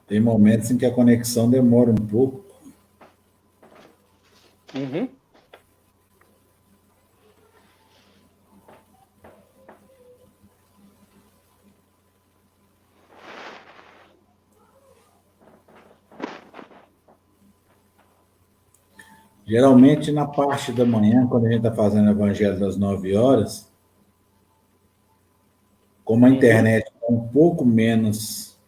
Tem momentos em que a conexão demora um pouco. Uhum. Geralmente, na parte da manhã, quando a gente está fazendo o Evangelho das 9 horas, como a internet é um pouco menos...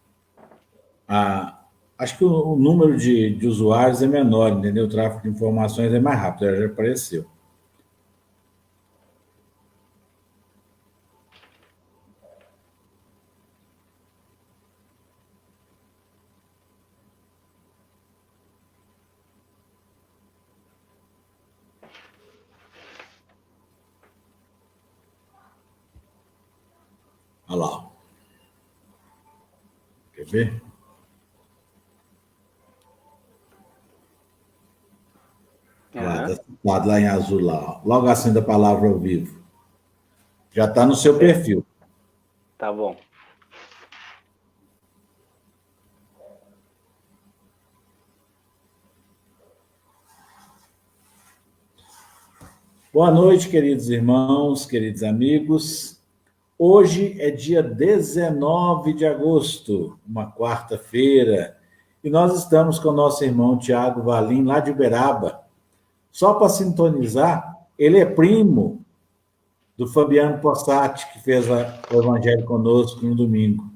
acho que o número de usuários é menor, entendeu? O tráfego de informações é mais rápido, já apareceu. Olha lá. Quer ver? Lá, está citado lá em azul, lá. Logo assim da palavra ao vivo. Já está no seu perfil. Tá bom. Boa noite, queridos irmãos, queridos amigos. Hoje é dia 19 de agosto, uma quarta-feira, e nós estamos com o nosso irmão Tiago Valim, lá de Uberaba. Só para sintonizar, ele é primo do Fabiano Possati, que fez o Evangelho conosco no domingo.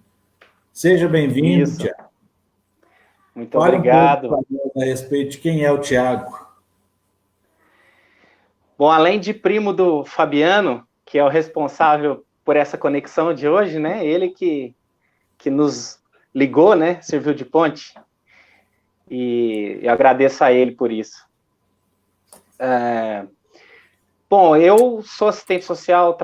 Seja bem-vindo, Tiago. Muito obrigado. Fale um pouco a respeito de quem é o Tiago. Bom, além de primo do Fabiano, que é o responsável por essa conexão de hoje, né? Ele que nos ligou, né? Serviu de ponte. E eu agradeço a ele por isso. Bom, eu sou assistente social,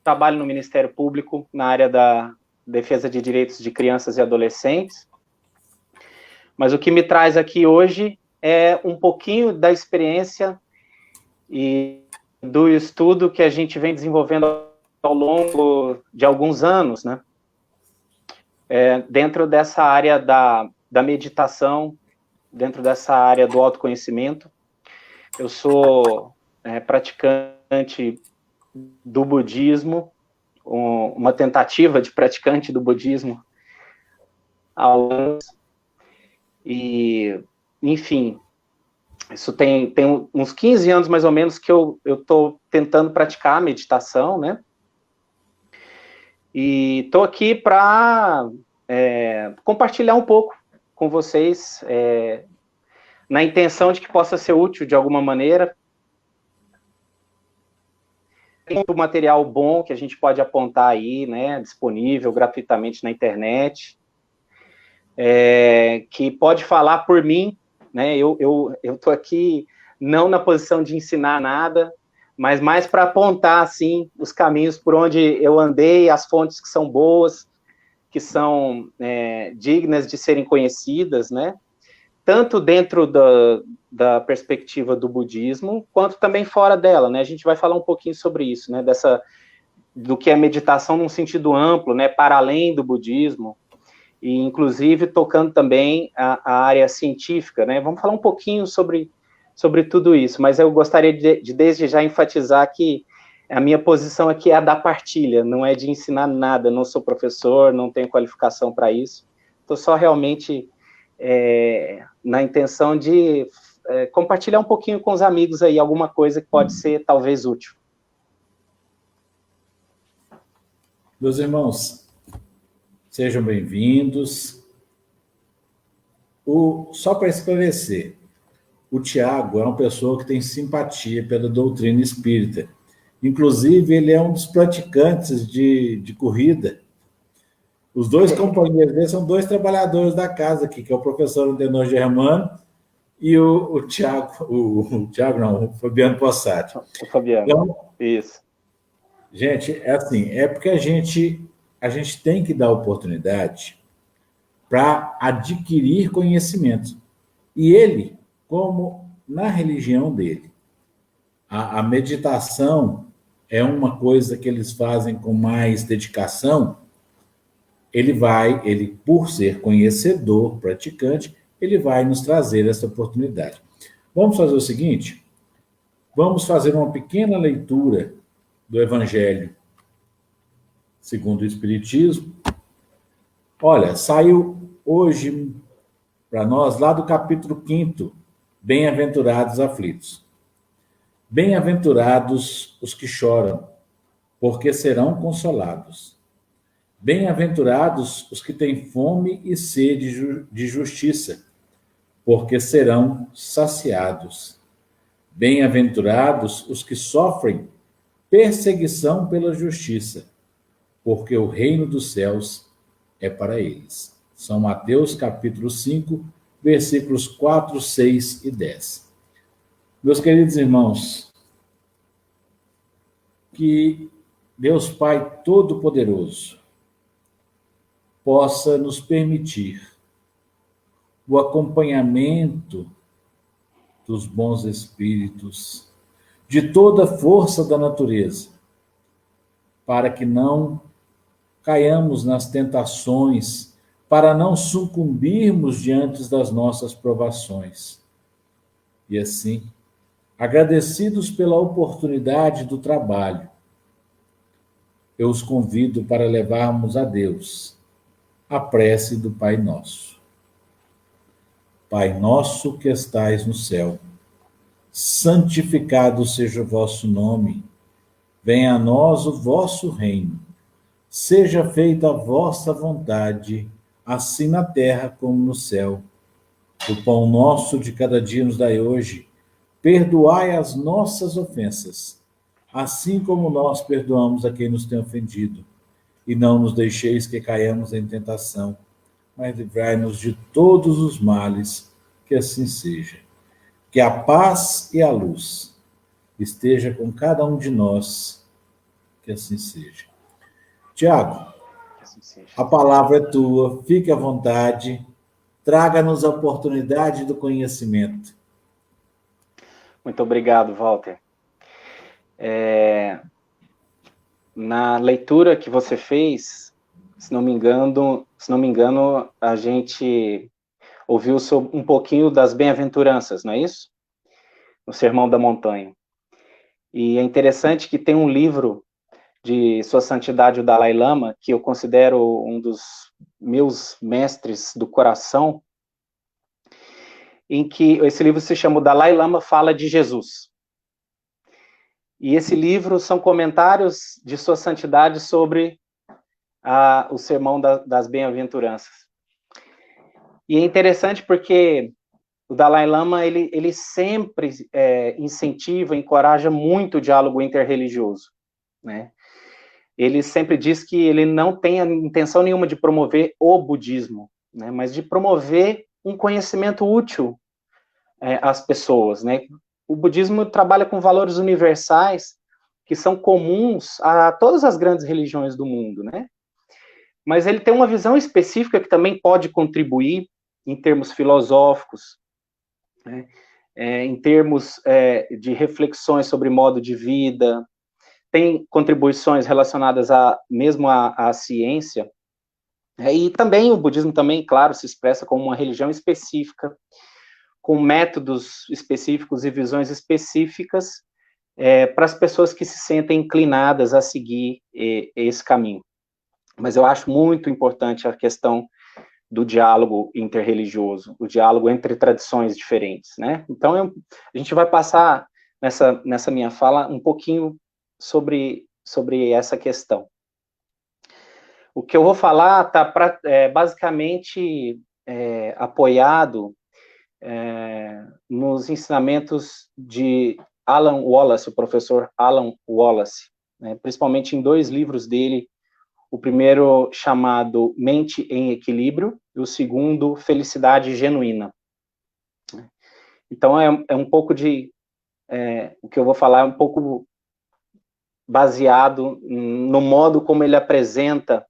trabalho no Ministério Público na área da defesa de direitos de crianças e adolescentes. Mas o que me traz aqui hoje é um pouquinho da experiência e do estudo que a gente vem desenvolvendo ao longo de alguns anos, né? Dentro dessa área da meditação, dentro dessa área do autoconhecimento. Eu sou praticante do budismo, uma tentativa de praticante do budismo há anos. E, enfim, isso tem uns 15 anos, mais ou menos, que eu estou tentando praticar a meditação, né? E estou aqui para compartilhar um pouco com vocês, na intenção de que possa ser útil de alguma maneira. Tem muito material bom que a gente pode apontar aí, né? Disponível gratuitamente na internet, que pode falar por mim, né? Eu estou aqui não na posição de ensinar nada, mas mais para apontar, assim, os caminhos por onde eu andei, as fontes que são boas, que são dignas de serem conhecidas, né? Tanto dentro da perspectiva do budismo, quanto também fora dela, né? A gente vai falar um pouquinho sobre isso, né? Do que é meditação num sentido amplo, né? Para além do budismo, e inclusive tocando também a área científica, né? Vamos falar um pouquinho sobre tudo isso, mas eu gostaria de desde já enfatizar que a minha posição aqui é a da partilha, não é de ensinar nada, não sou professor, não tenho qualificação para isso, estou só realmente na intenção de compartilhar um pouquinho com os amigos aí, alguma coisa que pode ser talvez útil. Meus irmãos, sejam bem-vindos. Só para esclarecer, o Tiago é uma pessoa que tem simpatia pela doutrina espírita. Inclusive, ele é um dos praticantes de corrida. Os dois companheiros dele são dois trabalhadores da casa aqui, que é o professor Antenor Germano e o Tiago, o Fabiano Possati. O Fabiano, então, isso. Gente, é assim, é porque a gente tem que dar oportunidade para adquirir conhecimento. E ele, como na religião dele, a meditação é uma coisa que eles fazem com mais dedicação, ele, por ser conhecedor, praticante, ele vai nos trazer essa oportunidade. Vamos fazer o seguinte? Vamos fazer uma pequena leitura do Evangelho segundo o Espiritismo. Olha, saiu hoje para nós lá do capítulo 5º, Bem-aventurados aflitos. Bem-aventurados os que choram, porque serão consolados. Bem-aventurados os que têm fome e sede de justiça, porque serão saciados. Bem-aventurados os que sofrem perseguição pela justiça, porque o reino dos céus é para eles. São Mateus, capítulo 5, versículos 4, 6 e 10. Meus queridos irmãos, que Deus Pai Todo-Poderoso possa nos permitir o acompanhamento dos bons espíritos, de toda a força da natureza, para que não caiamos nas tentações, para não sucumbirmos diante das nossas provações. E assim, agradecidos pela oportunidade do trabalho, eu os convido para levarmos a Deus a prece do Pai Nosso. Pai nosso que estais no céu, santificado seja o vosso nome, venha a nós o vosso reino, seja feita a vossa vontade, assim na terra como no céu. O pão nosso de cada dia nos dai hoje, perdoai as nossas ofensas, assim como nós perdoamos a quem nos tem ofendido. E não nos deixeis que caiamos em tentação, mas livrai-nos de todos os males, que assim seja. Que a paz e a luz esteja com cada um de nós, que assim seja. Tiago, a palavra é tua, fique à vontade, traga-nos a oportunidade do conhecimento. Muito obrigado, Walter. Na leitura que você fez, se não me engano, a gente ouviu um pouquinho das bem-aventuranças, não é isso? No Sermão da Montanha. E é interessante que tem um livro de Sua Santidade o Dalai Lama, que eu considero um dos meus mestres do coração, em que esse livro se chama O Dalai Lama Fala de Jesus. E esse livro são comentários de Sua Santidade sobre o Sermão das Bem-aventuranças. E é interessante porque o Dalai Lama, ele sempre incentiva, encoraja muito o diálogo interreligioso, né? Ele sempre diz que ele não tem a intenção nenhuma de promover o budismo, né? Mas de promover um conhecimento útil às pessoas, né? O budismo trabalha com valores universais que são comuns a todas as grandes religiões do mundo, né? Mas ele tem uma visão específica que também pode contribuir em termos filosóficos, né? Em termos de reflexões sobre modo de vida, tem contribuições relacionadas mesmo à ciência, e também o budismo também, claro, se expressa como uma religião específica, com métodos específicos e visões específicas para as pessoas que se sentem inclinadas a seguir esse caminho. Mas eu acho muito importante a questão do diálogo interreligioso, o diálogo entre tradições diferentes, né? Então, a gente vai passar nessa minha fala um pouquinho sobre essa questão. O que eu vou falar está basicamente apoiado nos ensinamentos de Alan Wallace, o professor Alan Wallace, né, principalmente em 2 livros dele, o primeiro chamado Mente em Equilíbrio, e o segundo, Felicidade Genuína. Então, é um pouco o que eu vou falar é um pouco baseado no modo como ele apresenta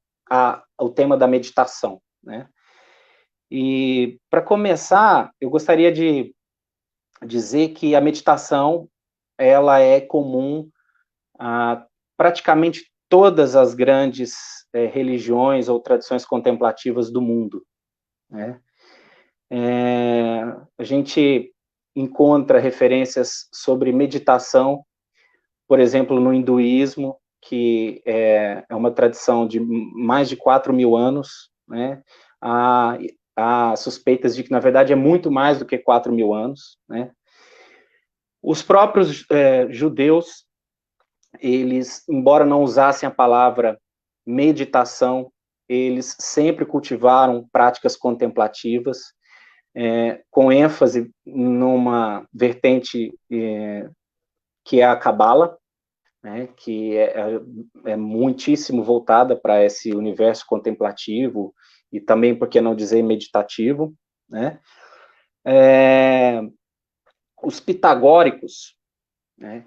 o tema da meditação, né? E, para começar, eu gostaria de dizer que a meditação, ela é comum a praticamente todas as grandes religiões ou tradições contemplativas do mundo, né? A gente encontra referências sobre meditação, por exemplo, no hinduísmo, que é uma tradição de mais de 4.000 anos, né? Há suspeitas de que, na verdade, é muito mais do que 4.000 anos, né? Os próprios judeus, eles, embora não usassem a palavra meditação, eles sempre cultivaram práticas contemplativas, com ênfase numa vertente que é a Cabala, né, que é muitíssimo voltada para esse universo contemplativo e também, por que não dizer, meditativo, né? Os pitagóricos, né,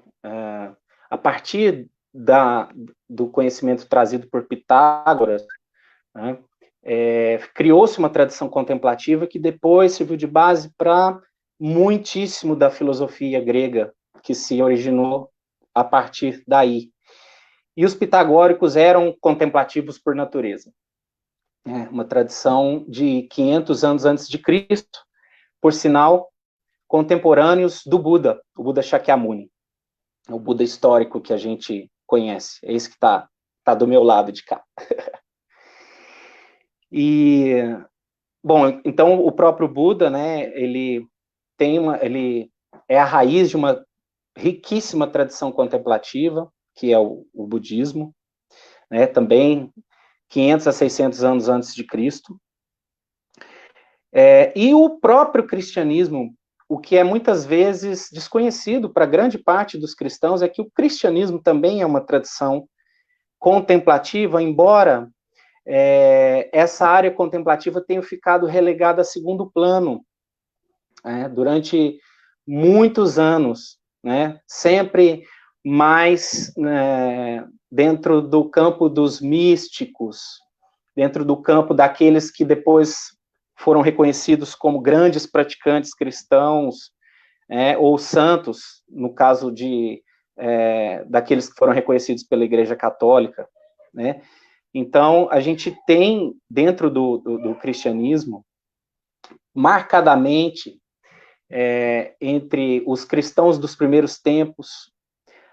a partir do conhecimento trazido por Pitágoras, né, criou-se uma tradição contemplativa que depois serviu de base para muitíssimo da filosofia grega que se originou a partir daí. E os pitagóricos eram contemplativos por natureza. Uma tradição de 500 anos antes de Cristo, por sinal, contemporâneos do Buda, o Buda Shakyamuni, o Buda histórico que a gente conhece. É esse que está do meu lado de cá. E, bom, então o próprio Buda, né, ele é a raiz de uma riquíssima tradição contemplativa, que é o budismo, né, também 500 a 600 anos antes de Cristo. E o próprio cristianismo, o que é muitas vezes desconhecido para grande parte dos cristãos, é que o cristianismo também é uma tradição contemplativa, embora essa área contemplativa tenha ficado relegada a segundo plano, durante muitos anos, né, sempre mais dentro do campo dos místicos, dentro do campo daqueles que depois foram reconhecidos como grandes praticantes cristãos, ou santos, no caso daqueles que foram reconhecidos pela Igreja Católica, né? Então, a gente tem, dentro do cristianismo, marcadamente, entre os cristãos dos primeiros tempos,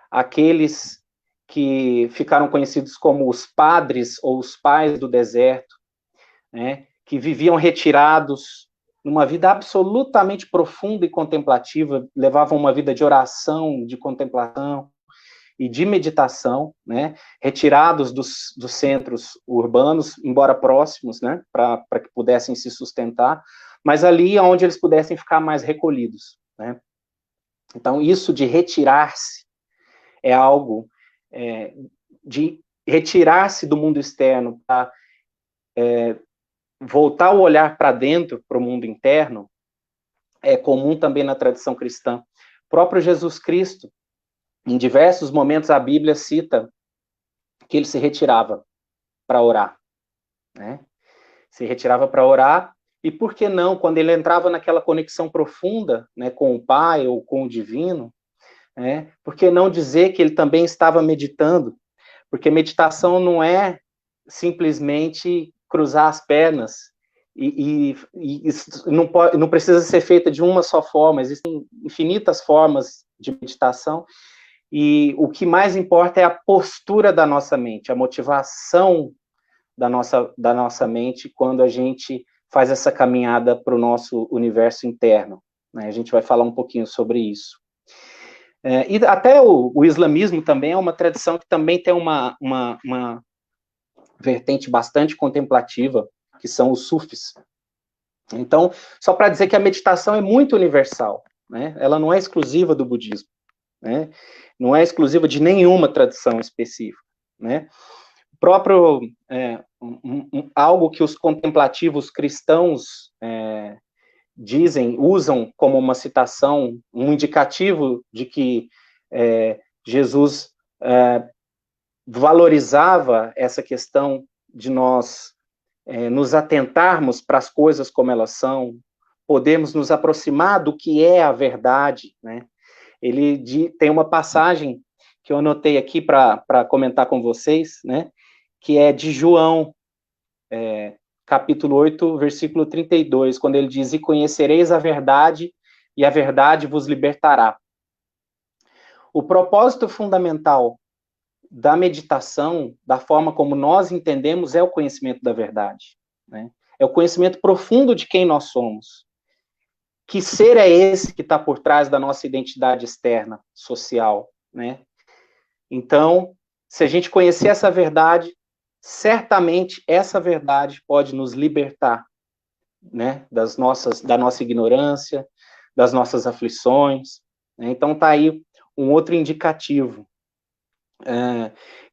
aqueles que ficaram conhecidos como os padres ou os pais do deserto, né, que viviam retirados, numa vida absolutamente profunda e contemplativa, levavam uma vida de oração, de contemplação e de meditação, né, retirados dos centros urbanos, embora próximos, né, para que pudessem se sustentar, mas ali onde eles pudessem ficar mais recolhidos, né. Então, isso de retirar-se é algo de retirar-se do mundo externo para voltar o olhar para dentro, para o mundo interno, é comum também na tradição cristã. O próprio Jesus Cristo, em diversos momentos, a Bíblia cita que ele se retirava para orar, né? Se retirava para orar, e por que não, quando ele entrava naquela conexão profunda, né, com o Pai ou com o Divino, né, por que não dizer que ele também estava meditando? Porque meditação não é simplesmente cruzar as pernas, e não precisa ser feita de uma só forma, existem infinitas formas de meditação, e o que mais importa é a postura da nossa mente, a motivação da nossa mente quando a gente faz essa caminhada para o nosso universo interno, né? A gente vai falar um pouquinho sobre isso. E até o islamismo também é uma tradição que também tem uma vertente bastante contemplativa, que são os sufis. Então, só para dizer que a meditação é muito universal, né? Ela não é exclusiva do budismo, né? Não é exclusiva de nenhuma tradição específica, né? O próprio, algo que os contemplativos cristãos usam como uma citação, um indicativo de que Jesus valorizava essa questão de nós nos atentarmos para as coisas como elas são, podemos nos aproximar do que é a verdade, né? Ele tem uma passagem que eu anotei aqui para comentar com vocês, né? que é de João, capítulo 8, versículo 32, quando ele diz: e conhecereis a verdade, e a verdade vos libertará. O propósito fundamental da meditação, da forma como nós entendemos, é o conhecimento da verdade, né? É o conhecimento profundo de quem nós somos. Que ser é esse que está por trás da nossa identidade externa, social, né? Então, se a gente conhecer essa verdade, certamente essa verdade pode nos libertar, né? Da nossa ignorância, das nossas aflições, né? Então, está aí um outro indicativo.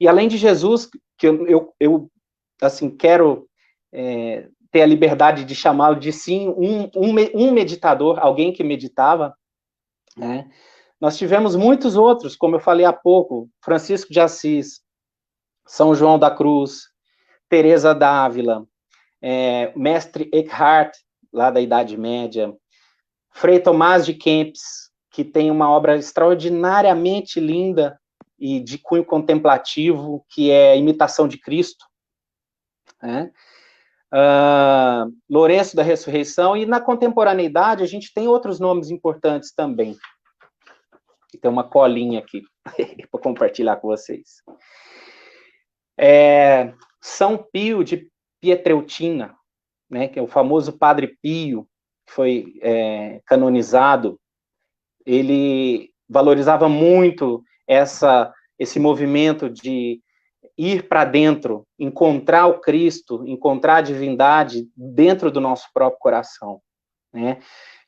E além de Jesus, que eu assim, quero ter a liberdade de chamá-lo de, sim, um meditador, alguém que meditava, né? Nós tivemos muitos outros, como eu falei há pouco: Francisco de Assis, São João da Cruz, Teresa d'Ávila, Mestre Eckhart, lá da Idade Média, Frei Tomás de Kempis, que tem uma obra extraordinariamente linda e de cunho contemplativo, que é Imitação de Cristo, né? Lourenço da Ressurreição, e na contemporaneidade a gente tem outros nomes importantes também. Tem uma colinha aqui para compartilhar com vocês. São Pio de Pietreutina, né, que é o famoso Padre Pio, que foi canonizado. Ele valorizava muito esse movimento de ir para dentro, encontrar o Cristo, encontrar a divindade dentro do nosso próprio coração, né?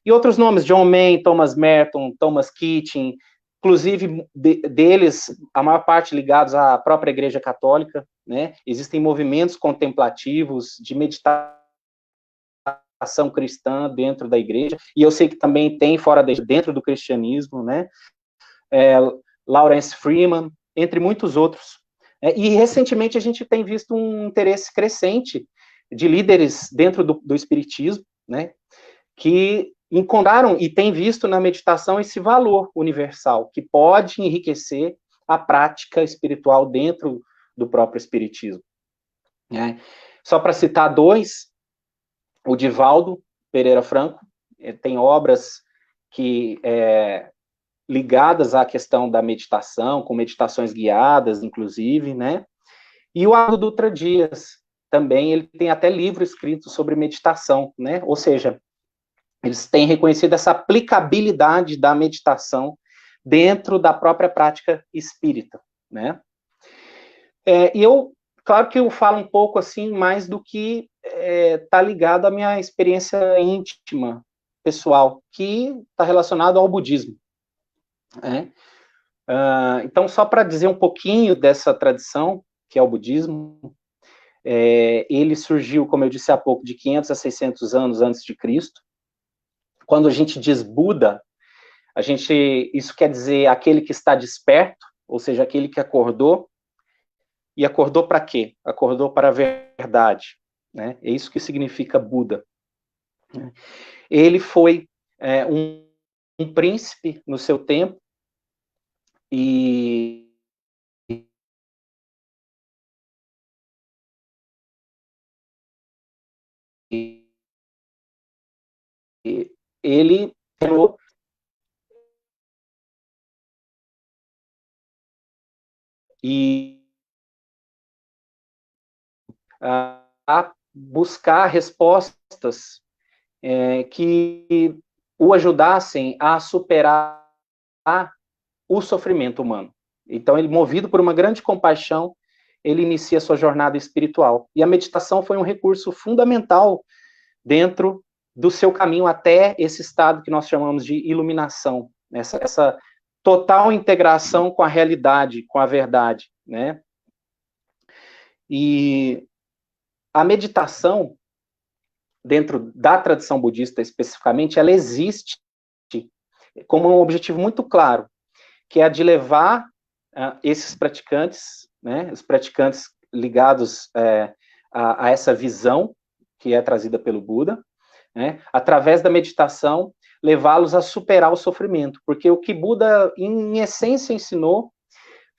E outros nomes: John Main, Thomas Merton, Thomas Keating, inclusive deles, a maior parte ligados à própria Igreja Católica, né? Existem movimentos contemplativos de meditação cristã dentro da igreja, e eu sei que também tem fora dentro do cristianismo, né? Lawrence Freeman, entre muitos outros. E recentemente a gente tem visto um interesse crescente de líderes dentro do espiritismo, né, que encontraram e têm visto na meditação esse valor universal, que pode enriquecer a prática espiritual dentro do próprio espiritismo, né? Só para citar dois: o Divaldo Pereira Franco tem obras que ligadas à questão da meditação, com meditações guiadas, inclusive, né? E o Haroldo Dutra Dias, também, ele tem até livro escrito sobre meditação, né? Ou seja, eles têm reconhecido essa aplicabilidade da meditação dentro da própria prática espírita, né? E claro que eu falo um pouco, assim, mais do que está ligado à minha experiência íntima, pessoal, que está relacionado ao budismo, né? Então, só para dizer um pouquinho dessa tradição, que é o budismo, ele surgiu, como eu disse há pouco, de 500 a 600 anos antes de Cristo. Quando a gente diz Buda, isso quer dizer aquele que está desperto, ou seja, aquele que acordou. E acordou para quê? Acordou para a verdade, né? É isso que significa Buda. Ele foi um príncipe no seu tempo, e ele a buscar respostas que o ajudassem a superar o sofrimento humano. Então, ele, movido por uma grande compaixão, ele inicia sua jornada espiritual. E a meditação foi um recurso fundamental dentro do seu caminho até esse estado que nós chamamos de iluminação, essa total integração com a realidade, com a verdade, né? E a meditação, dentro da tradição budista especificamente, ela existe como um objetivo muito claro, que é a de levar esses praticantes, né, os praticantes ligados a essa visão que é trazida pelo Buda, né, através da meditação, levá-los a superar o sofrimento, porque o que Buda, em essência, ensinou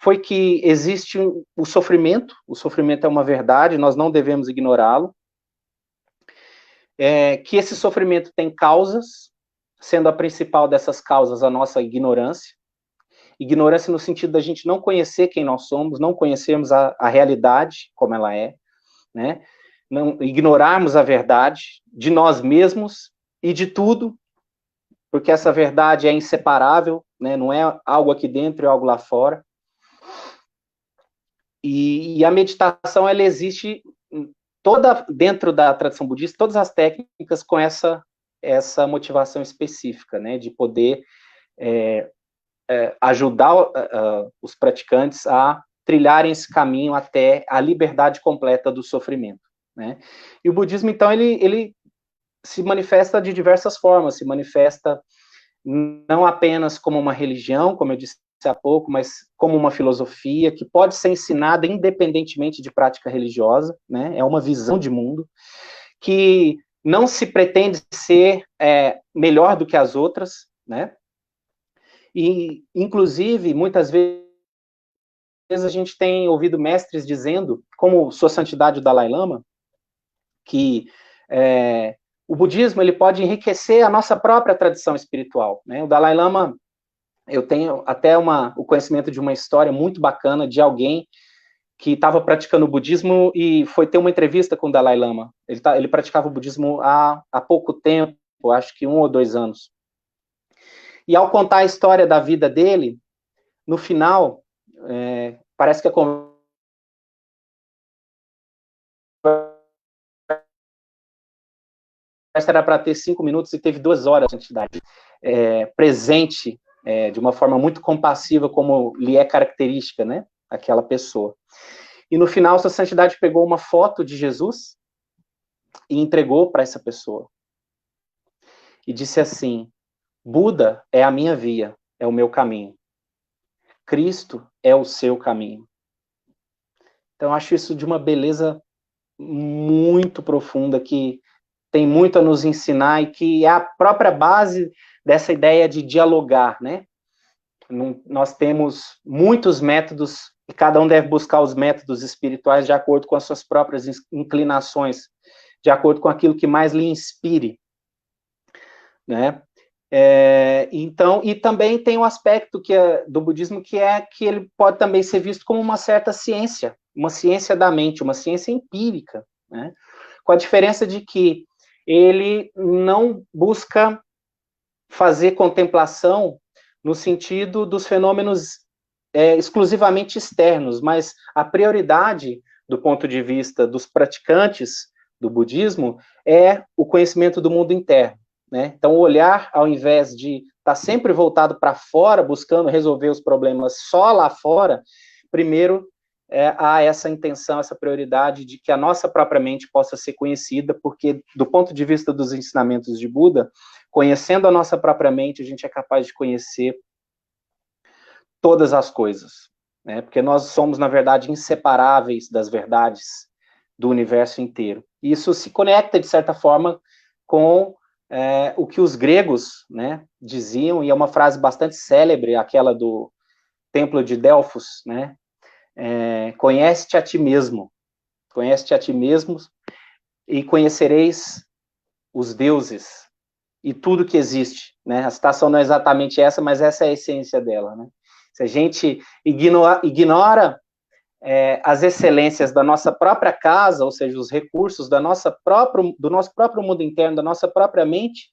foi que existe o sofrimento é uma verdade, nós não devemos ignorá-lo, que esse sofrimento tem causas, sendo a principal dessas causas a nossa ignorância no sentido da gente não conhecer quem nós somos, não conhecermos a realidade como ela é, né? Não ignorarmos a verdade de nós mesmos e de tudo, porque essa verdade é inseparável, né? Não é algo aqui dentro e algo lá fora. E a meditação, ela existe toda dentro da tradição budista, todas as técnicas com essa motivação específica, né? De poder ajudar os praticantes a trilharem esse caminho até a liberdade completa do sofrimento, né? E o budismo, então, ele se manifesta de diversas formas, se manifesta não apenas como uma religião, como eu disse há pouco, mas como uma filosofia que pode ser ensinada independentemente de prática religiosa, né? É uma visão de mundo que não se pretende ser melhor do que as outras, né? E, inclusive, muitas vezes a gente tem ouvido mestres dizendo, como Sua Santidade o Dalai Lama, que o budismo ele pode enriquecer a nossa própria tradição espiritual, né? O Dalai Lama, eu tenho até o conhecimento de uma história muito bacana de alguém que estava praticando o budismo e foi ter uma entrevista com o Dalai Lama. Ele praticava o budismo há pouco tempo, acho que 1 ou 2 anos. E ao contar a história da vida dele, no final, parece que a conversa era para ter 5 minutos e teve 2 horas de santidade presente de uma forma muito compassiva, como lhe é característica, né, aquela pessoa. E no final, Sua Santidade pegou uma foto de Jesus e entregou para essa pessoa. E disse assim: Buda é a minha via, é o meu caminho. Cristo é o seu caminho. Então, eu acho isso de uma beleza muito profunda, que tem muito a nos ensinar e que é a própria base dessa ideia de dialogar, né? Nós temos muitos métodos e cada um deve buscar os métodos espirituais de acordo com as suas próprias inclinações, de acordo com aquilo que mais lhe inspire, né? Então, e também tem um aspecto do budismo que ele pode também ser visto como uma certa ciência, uma ciência da mente, uma ciência empírica, né? Com a diferença de que ele não busca fazer contemplação no sentido dos fenômenos exclusivamente externos, mas a prioridade, do ponto de vista dos praticantes do budismo, é o conhecimento do mundo interno, né? Então, o olhar, ao invés de estar sempre voltado para fora, buscando resolver os problemas só lá fora, primeiro há essa intenção, essa prioridade de que a nossa própria mente possa ser conhecida, porque, do ponto de vista dos ensinamentos de Buda, conhecendo a nossa própria mente, a gente é capaz de conhecer todas as coisas, né? Porque nós somos, na verdade, inseparáveis das verdades do universo inteiro. E isso se conecta, de certa forma, com o que os gregos, né, diziam, e é uma frase bastante célebre, aquela do Templo de Delfos, né? Conhece-te a ti mesmo e conhecereis os deuses e tudo que existe, né? A citação não é exatamente essa, mas essa é a essência dela, né? Se a gente ignora as excelências da nossa própria casa, ou seja, os recursos do nosso próprio mundo interno, da nossa própria mente,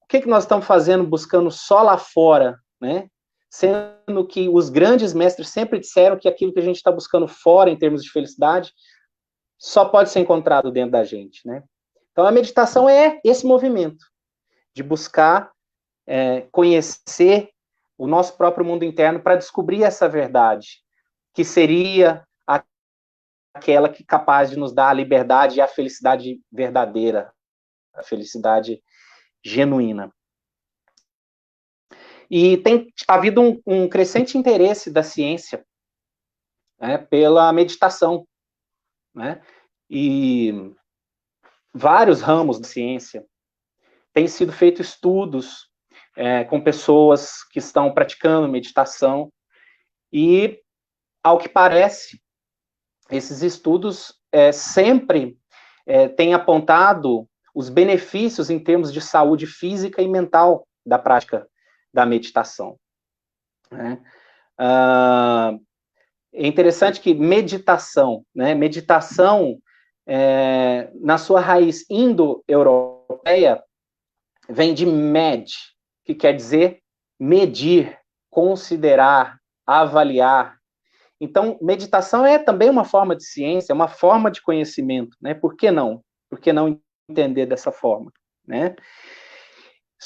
o que nós estamos fazendo buscando só lá fora, né? Sendo que os grandes mestres sempre disseram que aquilo que a gente está buscando fora, em termos de felicidade, só pode ser encontrado dentro da gente, né? Então, a meditação é esse movimento de buscar conhecer o nosso próprio mundo interno para descobrir essa verdade, que seria aquela que é capaz de nos dar a liberdade e a felicidade verdadeira, a felicidade genuína. E tem havido um crescente interesse da ciência, né, pela meditação, né? E vários ramos da ciência têm sido feitos estudos com pessoas que estão praticando meditação, e ao que parece, esses estudos sempre têm apontado os benefícios em termos de saúde física e mental da prática da meditação. Né? É interessante que meditação, né? Meditação, na sua raiz indo-europeia, vem de med, que quer dizer medir, considerar, avaliar. Então, meditação é também uma forma de ciência, é uma forma de conhecimento, né? Por que não? Por que não entender dessa forma, né?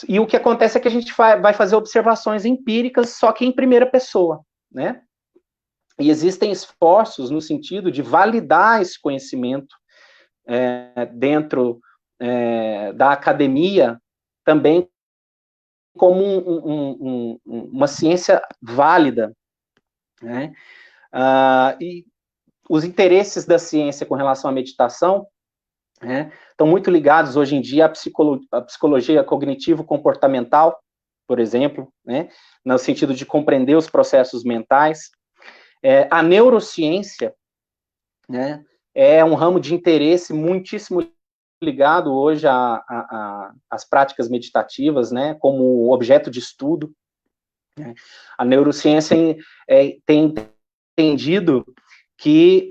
E o que acontece é que a gente vai fazer observações empíricas, só que em primeira pessoa, né? E existem esforços no sentido de validar esse conhecimento dentro da academia, também como uma ciência válida, né? E os interesses da ciência com relação à meditação estão muito ligados hoje em dia à psicologia cognitivo-comportamental, por exemplo, né? No sentido de compreender os processos mentais. A neurociência, né, é um ramo de interesse muitíssimo ligado hoje às práticas meditativas, né, como objeto de estudo. Né? A neurociência tem entendido que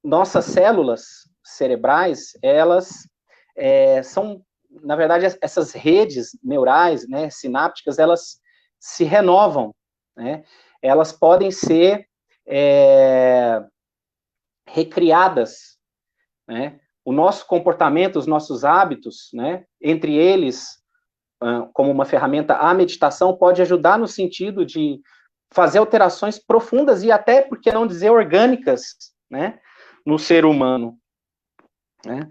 nossas células cerebrais, elas são, na verdade, essas redes neurais, né, sinápticas, elas se renovam, né? Elas podem ser recriadas, né? O nosso comportamento, os nossos hábitos, né, entre eles, como uma ferramenta, a meditação pode ajudar no sentido de fazer alterações profundas e até, por que não dizer, orgânicas, né, no ser humano. Né?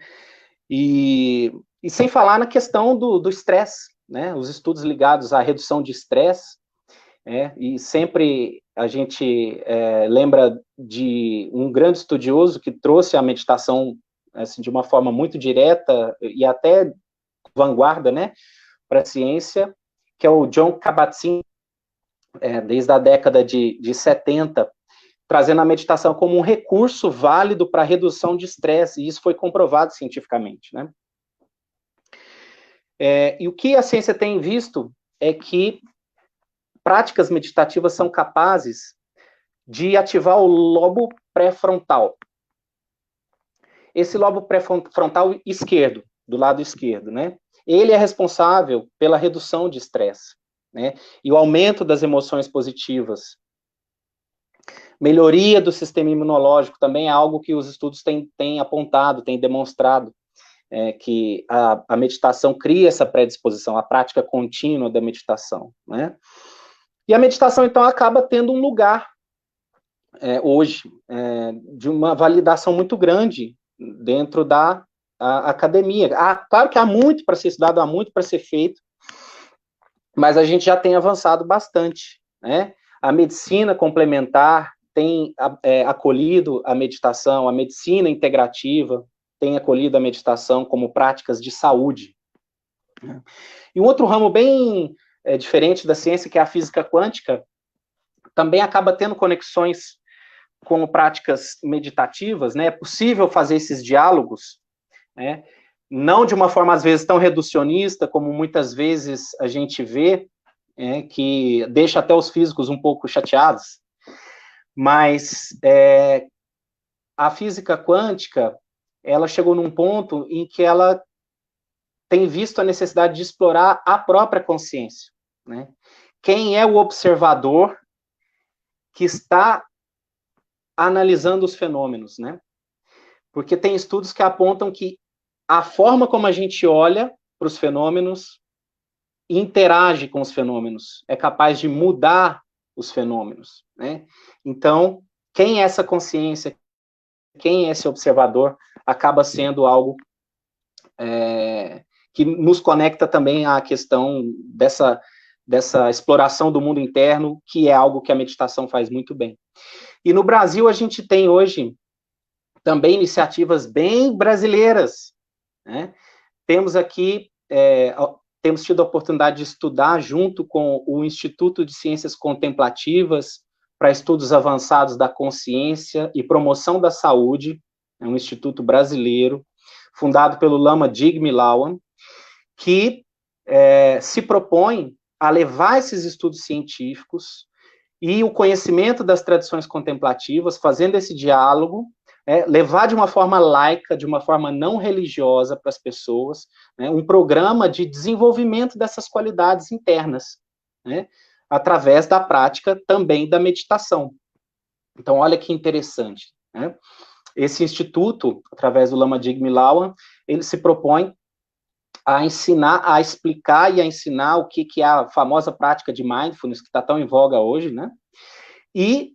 E sem falar na questão do estresse, né, os estudos ligados à redução de estresse, e sempre a gente lembra de um grande estudioso que trouxe a meditação assim, de uma forma muito direta e até vanguarda, né, para a ciência, que é o Jon Kabat-Zinn, desde a década de 70, trazendo a meditação como um recurso válido para a redução de estresse, e isso foi comprovado cientificamente, né? E o que a ciência tem visto é que práticas meditativas são capazes de ativar o lobo pré-frontal. Esse lobo pré-frontal esquerdo, do lado esquerdo, né? Ele é responsável pela redução de estresse, né? E o aumento das emoções positivas. Melhoria do sistema imunológico também é algo que os estudos têm apontado, têm demonstrado, que a meditação cria essa predisposição, a prática contínua da meditação, né? E a meditação, então, acaba tendo um lugar, hoje, de uma validação muito grande dentro da academia. Claro que há muito para ser estudado, há muito para ser feito, mas a gente já tem avançado bastante, né? A medicina complementar tem acolhido a meditação, a medicina integrativa tem acolhido a meditação como práticas de saúde. E um outro ramo bem diferente da ciência, que é a física quântica, também acaba tendo conexões com práticas meditativas, né? É possível fazer esses diálogos, né? Não de uma forma, às vezes, tão reducionista, como muitas vezes a gente vê, que deixa até os físicos um pouco chateados, mas a física quântica, ela chegou num ponto em que ela tem visto a necessidade de explorar a própria consciência, né? Quem é o observador que está analisando os fenômenos, né? Porque tem estudos que apontam que a forma como a gente olha para os fenômenos interage com os fenômenos, é capaz de mudar os fenômenos, né? Então, quem é essa consciência, quem é esse observador, acaba sendo algo que nos conecta também à questão dessa exploração do mundo interno, que é algo que a meditação faz muito bem. E no Brasil, a gente tem hoje também iniciativas bem brasileiras, né? Temos aqui, temos tido a oportunidade de estudar junto com o Instituto de Ciências Contemplativas, para estudos avançados da consciência e promoção da saúde, é um instituto brasileiro, fundado pelo Lama Jigme Lawan, que se propõe a levar esses estudos científicos e o conhecimento das tradições contemplativas, fazendo esse diálogo, levar de uma forma laica, de uma forma não religiosa para as pessoas, né, um programa de desenvolvimento dessas qualidades internas, né, através da prática também da meditação. Então, olha que interessante, né? Esse instituto, através do Lama Jigme Lawan, ele se propõe a ensinar, a explicar e a ensinar o que é a famosa prática de mindfulness, que está tão em voga hoje, né? E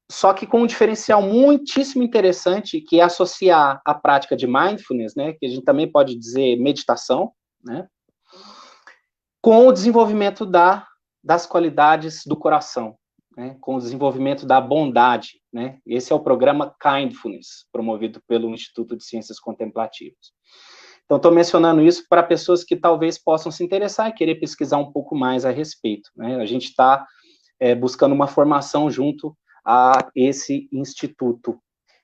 só que com um diferencial muitíssimo interessante, que é associar a prática de mindfulness, né, que a gente também pode dizer meditação, né, com o desenvolvimento das qualidades do coração, né, com o desenvolvimento da bondade, né. Esse é o programa Kindfulness, promovido pelo Instituto de Ciências Contemplativas. Então, estou mencionando isso para pessoas que talvez possam se interessar e querer pesquisar um pouco mais a respeito, né. A gente está buscando uma formação junto a esse instituto.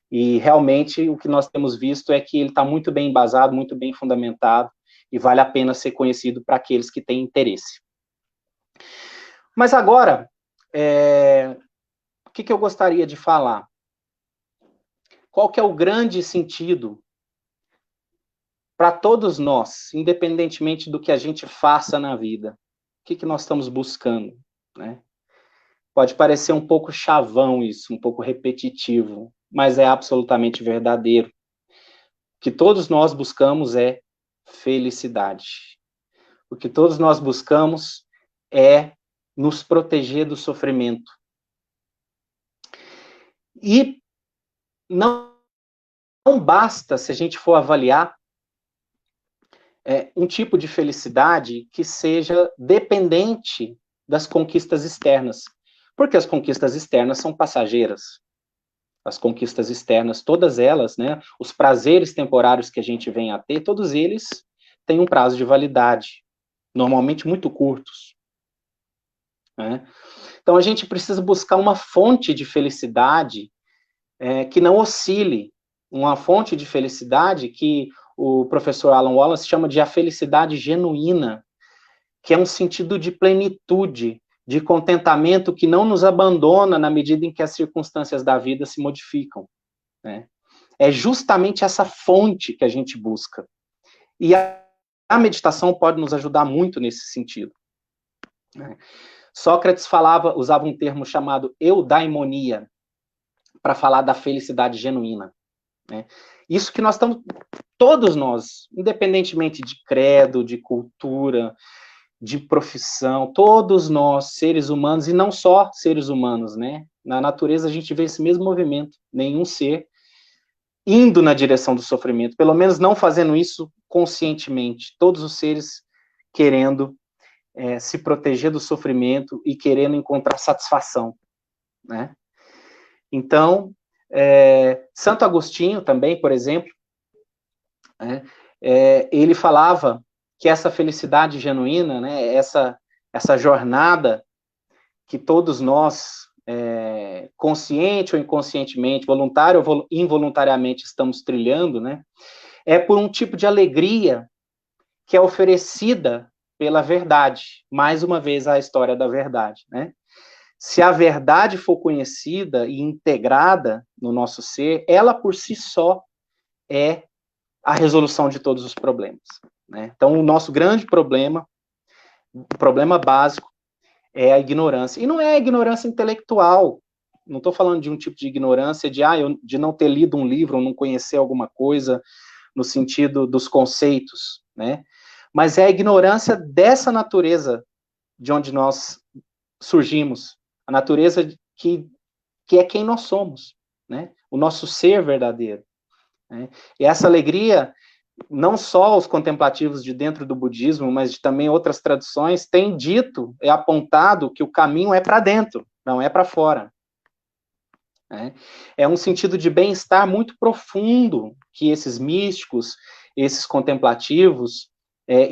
E, realmente, o que nós temos visto é que ele está muito bem embasado, muito bem fundamentado, e vale a pena ser conhecido para aqueles que têm interesse. Mas agora, o que eu gostaria de falar? Qual que é o grande sentido para todos nós, independentemente do que a gente faça na vida? O que nós estamos buscando, né? Pode parecer um pouco chavão isso, um pouco repetitivo, mas é absolutamente verdadeiro. O que todos nós buscamos é felicidade. O que todos nós buscamos é nos proteger do sofrimento. E não basta, se a gente for avaliar, um tipo de felicidade que seja dependente das conquistas externas. Porque as conquistas externas são passageiras. As conquistas externas, todas elas, né, os prazeres temporários que a gente vem a ter, todos eles têm um prazo de validade, normalmente muito curtos, né? Então, a gente precisa buscar uma fonte de felicidade que não oscile, uma fonte de felicidade que o professor Alan Wallace chama de a felicidade genuína, que é um sentido de plenitude, de contentamento que não nos abandona na medida em que as circunstâncias da vida se modificam, né? É justamente essa fonte que a gente busca. E a meditação pode nos ajudar muito nesse sentido, né? Sócrates usava um termo chamado eudaimonia, para falar da felicidade genuína, né? Isso que nós estamos, todos nós, independentemente de credo, de cultura, de profissão, todos nós, seres humanos, e não só seres humanos, né? Na natureza a gente vê esse mesmo movimento, nenhum ser indo na direção do sofrimento, pelo menos não fazendo isso conscientemente, todos os seres querendo se proteger do sofrimento e querendo encontrar satisfação, né? Então, Santo Agostinho também, por exemplo, ele falava que essa felicidade genuína, né, essa jornada que todos nós, consciente ou inconscientemente, voluntário ou involuntariamente estamos trilhando, né, é por um tipo de alegria que é oferecida pela verdade. Mais uma vez, a história da verdade, né? Se a verdade for conhecida e integrada no nosso ser, ela por si só é a resolução de todos os problemas, né? Então, o nosso grande problema, o problema básico, é a ignorância. E não é a ignorância intelectual. Não estou falando de um tipo de ignorância de não ter lido um livro ou não conhecer alguma coisa no sentido dos conceitos, né? Mas é a ignorância dessa natureza de onde nós surgimos, a natureza que é quem nós somos, né? O nosso ser verdadeiro, né? E essa alegria, não só os contemplativos de dentro do budismo, mas de também outras tradições, têm dito, apontado que o caminho é para dentro, não é para fora, né? É um sentido de bem-estar muito profundo que esses místicos, esses contemplativos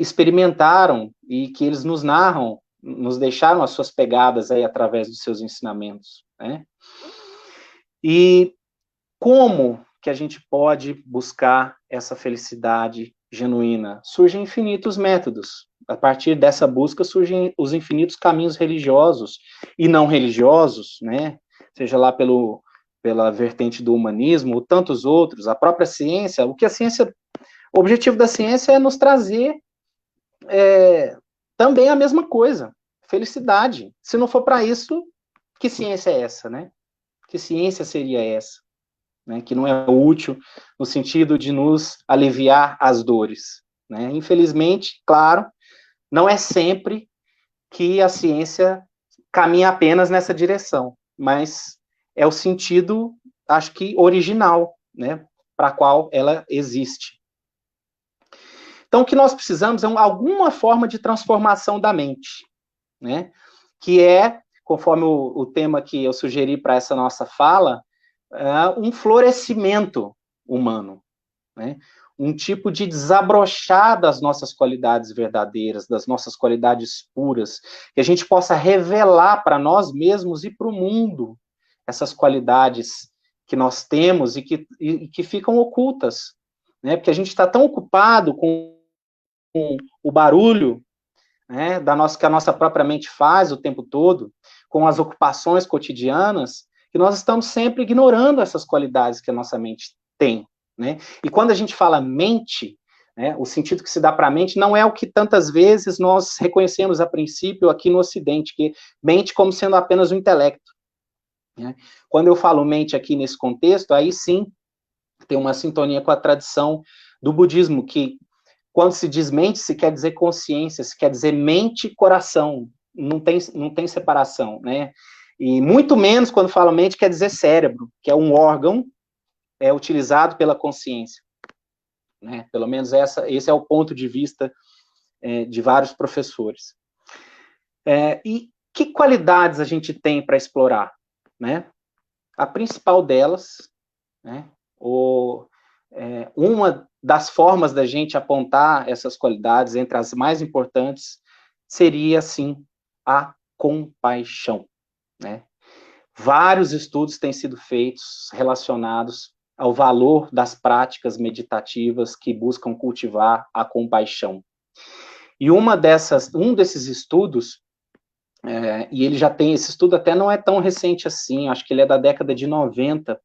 experimentaram e que eles nos narram, nos deixaram as suas pegadas aí através dos seus ensinamentos, né? E como que a gente pode buscar essa felicidade genuína? Surgem infinitos métodos. A partir dessa busca surgem os infinitos caminhos religiosos e não religiosos, né? Seja lá pela vertente do humanismo, ou tantos outros, a própria ciência. O objetivo da ciência é nos trazer também a mesma coisa, felicidade. Se não for para isso, que ciência é essa, né? Que ciência seria essa? Né? Que não é útil no sentido de nos aliviar as dores, né? Infelizmente, claro, não é sempre que a ciência caminha apenas nessa direção, mas é o sentido, acho que original, né? Para a qual ela existe. Então, o que nós precisamos é alguma forma de transformação da mente, né? Que é, conforme o tema que eu sugeri para essa nossa fala, um florescimento humano, né? Um tipo de desabrochar das nossas qualidades verdadeiras, das nossas qualidades puras, que a gente possa revelar para nós mesmos e para o mundo essas qualidades que nós temos e que ficam ocultas, né? Porque a gente está tão ocupado com o barulho, né, que a nossa própria mente faz o tempo todo, com as ocupações cotidianas, que nós estamos sempre ignorando essas qualidades que a nossa mente tem, né? E quando a gente fala mente, né, o sentido que se dá para a mente não é o que tantas vezes nós reconhecemos a princípio aqui no Ocidente, que mente como sendo apenas o intelecto, né? Quando eu falo mente aqui nesse contexto, aí sim tem uma sintonia com a tradição do budismo, que quando se diz mente, se quer dizer consciência, se quer dizer mente e coração, não tem separação, né? E muito menos quando fala mente quer dizer cérebro, que é um órgão utilizado pela consciência, né? Pelo menos esse é o ponto de vista de vários professores. E que qualidades a gente tem para explorar, né? A principal delas, né? Uma das formas da gente apontar essas qualidades, entre as mais importantes, seria, sim, a compaixão, né? Vários estudos têm sido feitos relacionados ao valor das práticas meditativas que buscam cultivar a compaixão. E um desses estudos, e ele já tem, esse estudo até não é tão recente assim, acho que ele é da década de 90,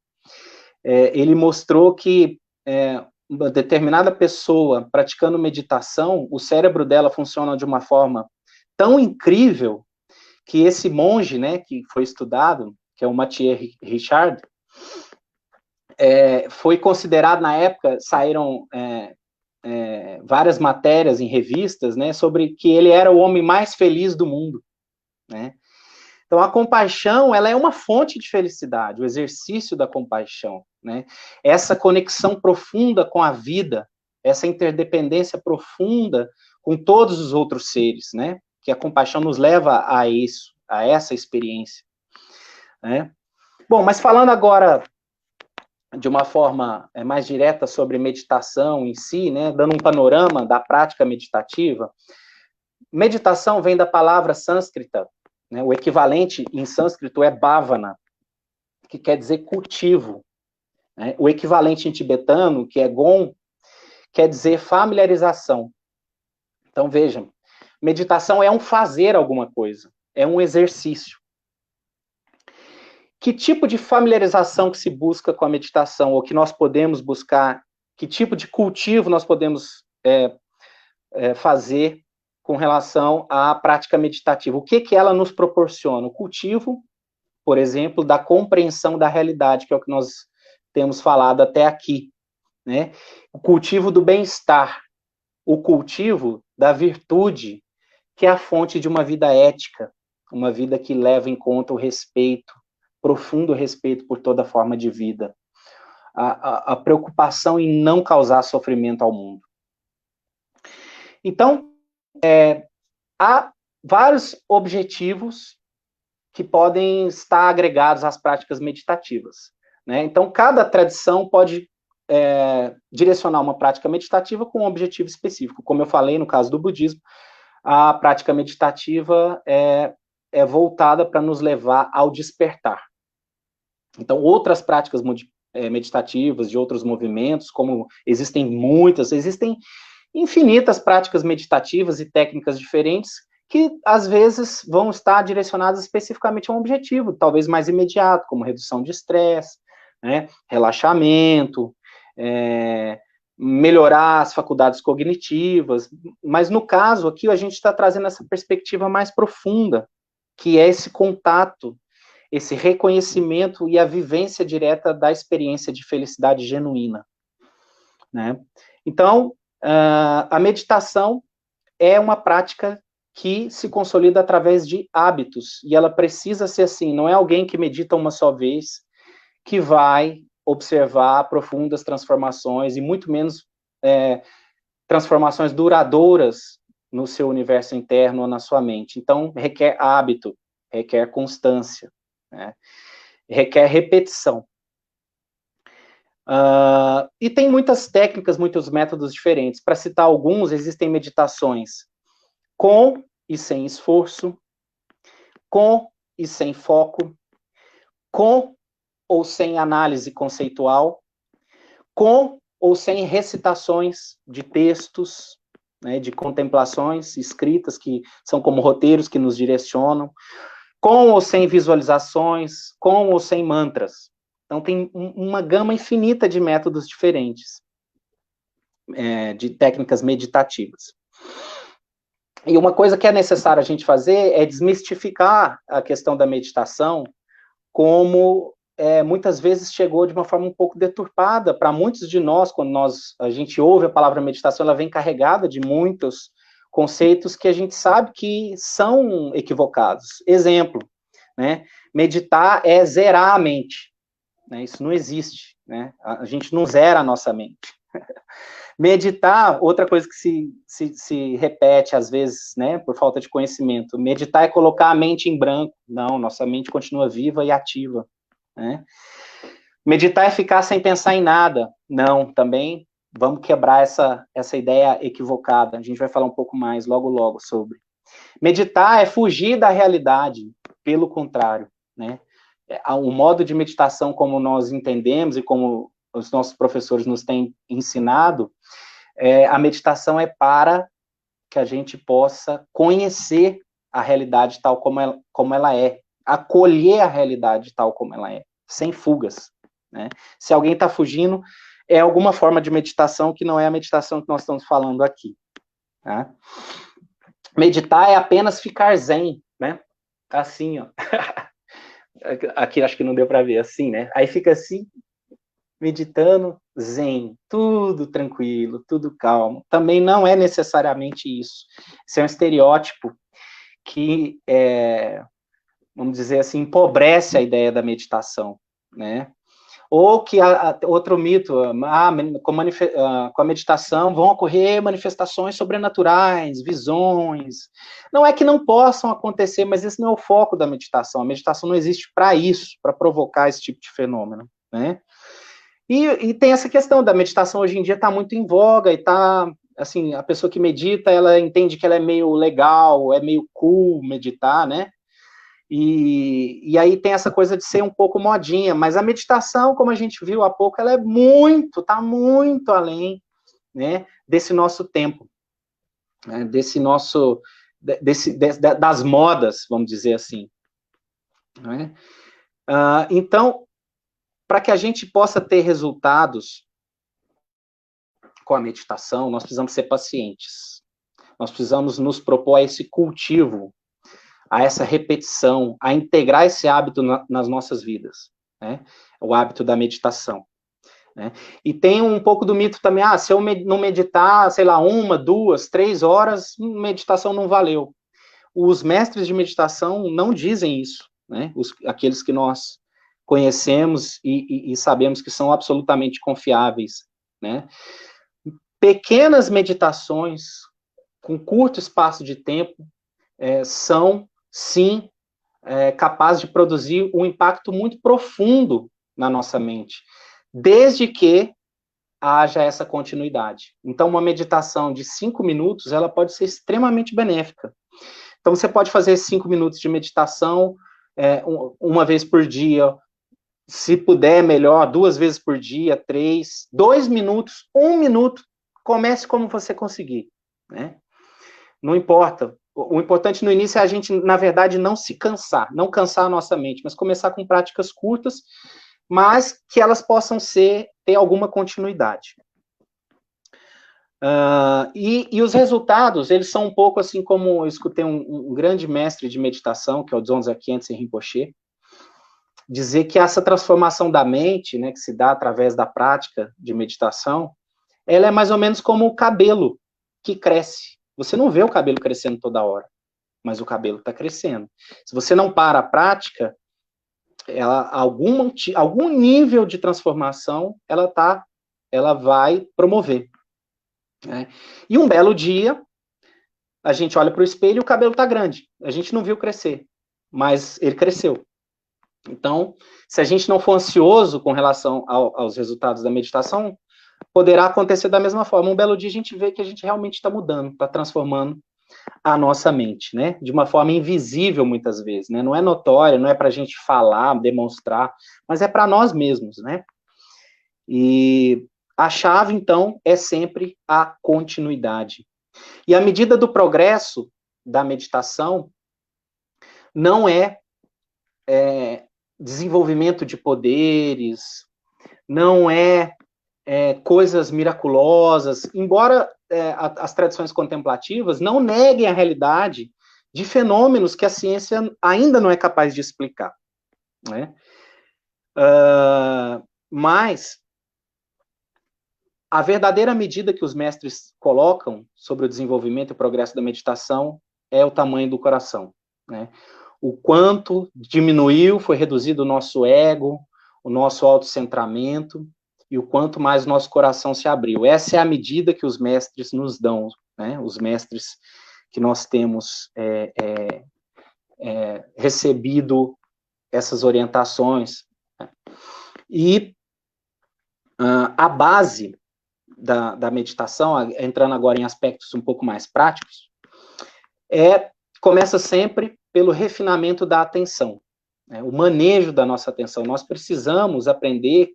ele mostrou que uma determinada pessoa praticando meditação, o cérebro dela funciona de uma forma tão incrível que esse monge, né, que foi estudado, que é o Mathieu Ricard, foi considerado, na época, saíram várias matérias em revistas, né, sobre que ele era o homem mais feliz do mundo, né? Então, a compaixão, ela é uma fonte de felicidade, o exercício da compaixão, né? Essa conexão profunda com a vida, essa interdependência profunda com todos os outros seres, né? Que a compaixão nos leva a isso, a essa experiência, né? Bom, mas falando agora de uma forma mais direta sobre meditação em si, né? Dando um panorama da prática meditativa, meditação vem da palavra sânscrita, né? O equivalente em sânscrito é bhavana, que quer dizer cultivo, né? O equivalente em tibetano, que é gon, quer dizer familiarização. Então, vejam, meditação é um fazer alguma coisa, é um exercício. Que tipo de familiarização que se busca com a meditação, ou que nós podemos buscar, que tipo de cultivo nós podemos fazer com relação à prática meditativa? O que ela nos proporciona? O cultivo, por exemplo, da compreensão da realidade, que é o que nós temos falado até aqui, né? O cultivo do bem-estar, o cultivo da virtude, que é a fonte de uma vida ética, uma vida que leva em conta o respeito, profundo respeito por toda forma de vida, a preocupação em não causar sofrimento ao mundo. Então, há vários objetivos que podem estar agregados às práticas meditativas, né? Então, cada tradição pode direcionar uma prática meditativa com um objetivo específico. Como eu falei, no caso do budismo, a prática meditativa é voltada para nos levar ao despertar, Então, outras práticas meditativas, de outros movimentos, como existem infinitas práticas meditativas e técnicas diferentes que, às vezes, vão estar direcionadas especificamente a um objetivo, talvez mais imediato, como redução de estresse, né, relaxamento, melhorar as faculdades cognitivas, mas no caso aqui a gente está trazendo essa perspectiva mais profunda, que é esse contato, esse reconhecimento e a vivência direta da experiência de felicidade genuína, né? Então, a meditação é uma prática que se consolida através de hábitos, e ela precisa ser assim, não é alguém que medita uma só vez, que vai observar profundas transformações, e muito menos transformações duradouras no seu universo interno ou na sua mente. Então, requer hábito, requer constância, né? Requer repetição. E tem muitas técnicas, muitos métodos diferentes. Para citar alguns, existem meditações com e sem esforço, com e sem foco, com ou sem análise conceitual, com ou sem recitações de textos, né, de contemplações escritas, que são como roteiros que nos direcionam, com ou sem visualizações, com ou sem mantras. Então, tem uma gama infinita de métodos diferentes, de técnicas meditativas. E uma coisa que é necessário a gente fazer é desmistificar a questão da meditação, como muitas vezes chegou de uma forma um pouco deturpada para muitos de nós. Quando a gente ouve a palavra meditação, ela vem carregada de muitos conceitos que a gente sabe que são equivocados. Exemplo, né? Meditar é zerar a mente, né? Isso não existe, né? A gente não zera a nossa mente. Meditar, outra coisa que se repete às vezes, né, por falta de conhecimento, meditar é colocar a mente em branco. Não, nossa mente continua viva e ativa, né? Meditar é ficar sem pensar em nada. Não, também vamos quebrar essa ideia equivocada. A gente vai falar um pouco mais logo sobre. Meditar é fugir da realidade, pelo contrário, né? O modo de meditação como nós entendemos e como os nossos professores nos têm ensinado, a meditação é para que a gente possa conhecer a realidade tal como ela é, acolher a realidade tal como ela é, sem fugas, né? Se alguém está fugindo, é alguma forma de meditação que não é a meditação que nós estamos falando aqui, tá? Meditar é apenas ficar zen, né? Assim, ó. Aqui acho que não deu para ver, assim, né? Aí fica assim, meditando, zen, tudo tranquilo, tudo calmo. Também não é necessariamente isso. Isso é um estereótipo que, vamos dizer assim, empobrece a ideia da meditação, né? Ou que outro mito, com a meditação vão ocorrer manifestações sobrenaturais, visões. Não é que não possam acontecer, mas esse não é o foco da meditação. A meditação não existe para isso, para provocar esse tipo de fenômeno, né? E tem essa questão da meditação hoje em dia está muito em voga e está, assim, a pessoa que medita, ela entende que ela é meio legal, é meio cool meditar, né? E aí tem essa coisa de ser um pouco modinha, mas a meditação, como a gente viu há pouco, ela está muito além, né, desse nosso tempo, né, das modas, vamos dizer assim, né? Então, para que a gente possa ter resultados com a meditação, nós precisamos ser pacientes, nós precisamos nos propor a esse cultivo, a essa repetição, a integrar esse hábito nas nossas vidas, né? O hábito da meditação, né? E tem um pouco do mito também, se eu não meditar, sei lá, 1, 2, 3 horas, meditação não valeu. Os mestres de meditação não dizem isso, né? Aqueles que nós conhecemos e sabemos que são absolutamente confiáveis, né? Pequenas meditações, com curto espaço de tempo, são sim, capaz de produzir um impacto muito profundo na nossa mente, desde que haja essa continuidade. Então, uma meditação de 5 minutos, ela pode ser extremamente benéfica. Então, você pode fazer 5 minutos de meditação uma vez por dia, Se puder, melhor, 2 vezes por dia, 3, 2 minutos, 1 minuto, comece como você conseguir, né? Não importa. O importante no início é a gente, na verdade, não se cansar, não cansar a nossa mente, mas começar com práticas curtas, mas que elas possam ter alguma continuidade. E os resultados, eles são um pouco assim como eu escutei um grande mestre de meditação, que é o Dzongzha Khyentse Rinpoche, dizer que essa transformação da mente, né, que se dá através da prática de meditação, ela é mais ou menos como o cabelo que cresce. Você não vê o cabelo crescendo toda hora, mas o cabelo está crescendo. Se você não para a prática, algum nível de transformação ela vai promover. Né? E um belo dia, a gente olha para o espelho e o cabelo está grande. A gente não viu crescer, mas ele cresceu. Então, se a gente não for ansioso com relação aos resultados da meditação, poderá acontecer da mesma forma. Um belo dia a gente vê que a gente realmente está mudando, está transformando a nossa mente, né? De uma forma invisível, muitas vezes, né? Não é notória, não é para a gente falar, demonstrar, mas é para nós mesmos, né? E a chave, então, é sempre a continuidade. E a medida do progresso da meditação não é desenvolvimento de poderes, não é coisas miraculosas, embora as tradições contemplativas não neguem a realidade de fenômenos que a ciência ainda não é capaz de explicar, né? Mas a verdadeira medida que os mestres colocam sobre o desenvolvimento e o progresso da meditação é o tamanho do coração, né? O quanto diminuiu, foi reduzido o nosso ego, o nosso autocentramento, e o quanto mais nosso coração se abriu. Essa é a medida que os mestres nos dão, né? Os mestres que nós temos recebido essas orientações. Né? E a base da meditação, entrando agora em aspectos um pouco mais práticos, começa sempre pelo refinamento da atenção, né? O manejo da nossa atenção. Nós precisamos aprender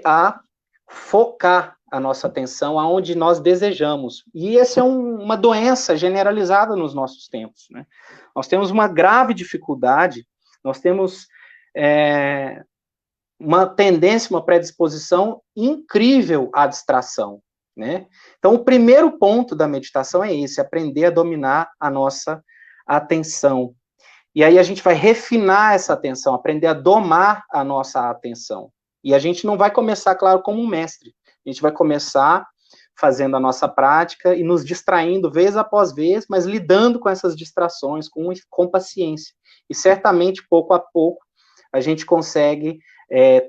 a focar a nossa atenção aonde nós desejamos. E essa é uma doença generalizada nos nossos tempos, né? Nós temos uma grave dificuldade, nós temos uma tendência, uma predisposição incrível à distração, né? Então, o primeiro ponto da meditação é esse, aprender a dominar a nossa atenção. E aí a gente vai refinar essa atenção, aprender a domar a nossa atenção. E a gente não vai começar, claro, como um mestre. A gente vai começar fazendo a nossa prática e nos distraindo vez após vez, mas lidando com essas distrações com paciência. E certamente, pouco a pouco, a gente consegue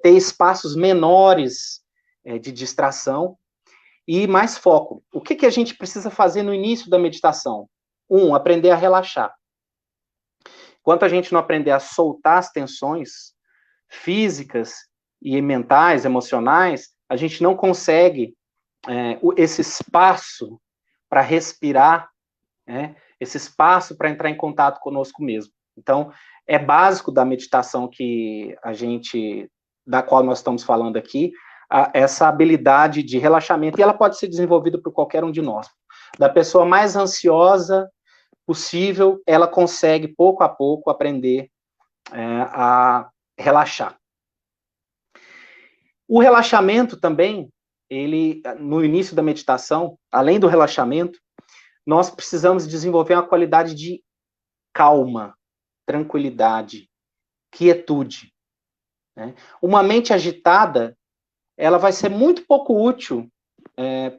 ter espaços menores de distração e mais foco. O que a gente precisa fazer no início da meditação? Aprender a relaxar. Enquanto a gente não aprender a soltar as tensões físicas e mentais, emocionais, a gente não consegue esse espaço para respirar, né? Esse espaço para entrar em contato conosco mesmo. Então, é básico da meditação da qual nós estamos falando aqui, essa habilidade de relaxamento, e ela pode ser desenvolvida por qualquer um de nós. Da pessoa mais ansiosa possível, ela consegue, pouco a pouco, aprender a relaxar. O relaxamento também, no início da meditação, além do relaxamento, nós precisamos desenvolver uma qualidade de calma, tranquilidade, quietude. Né? Uma mente agitada, ela vai ser muito pouco útil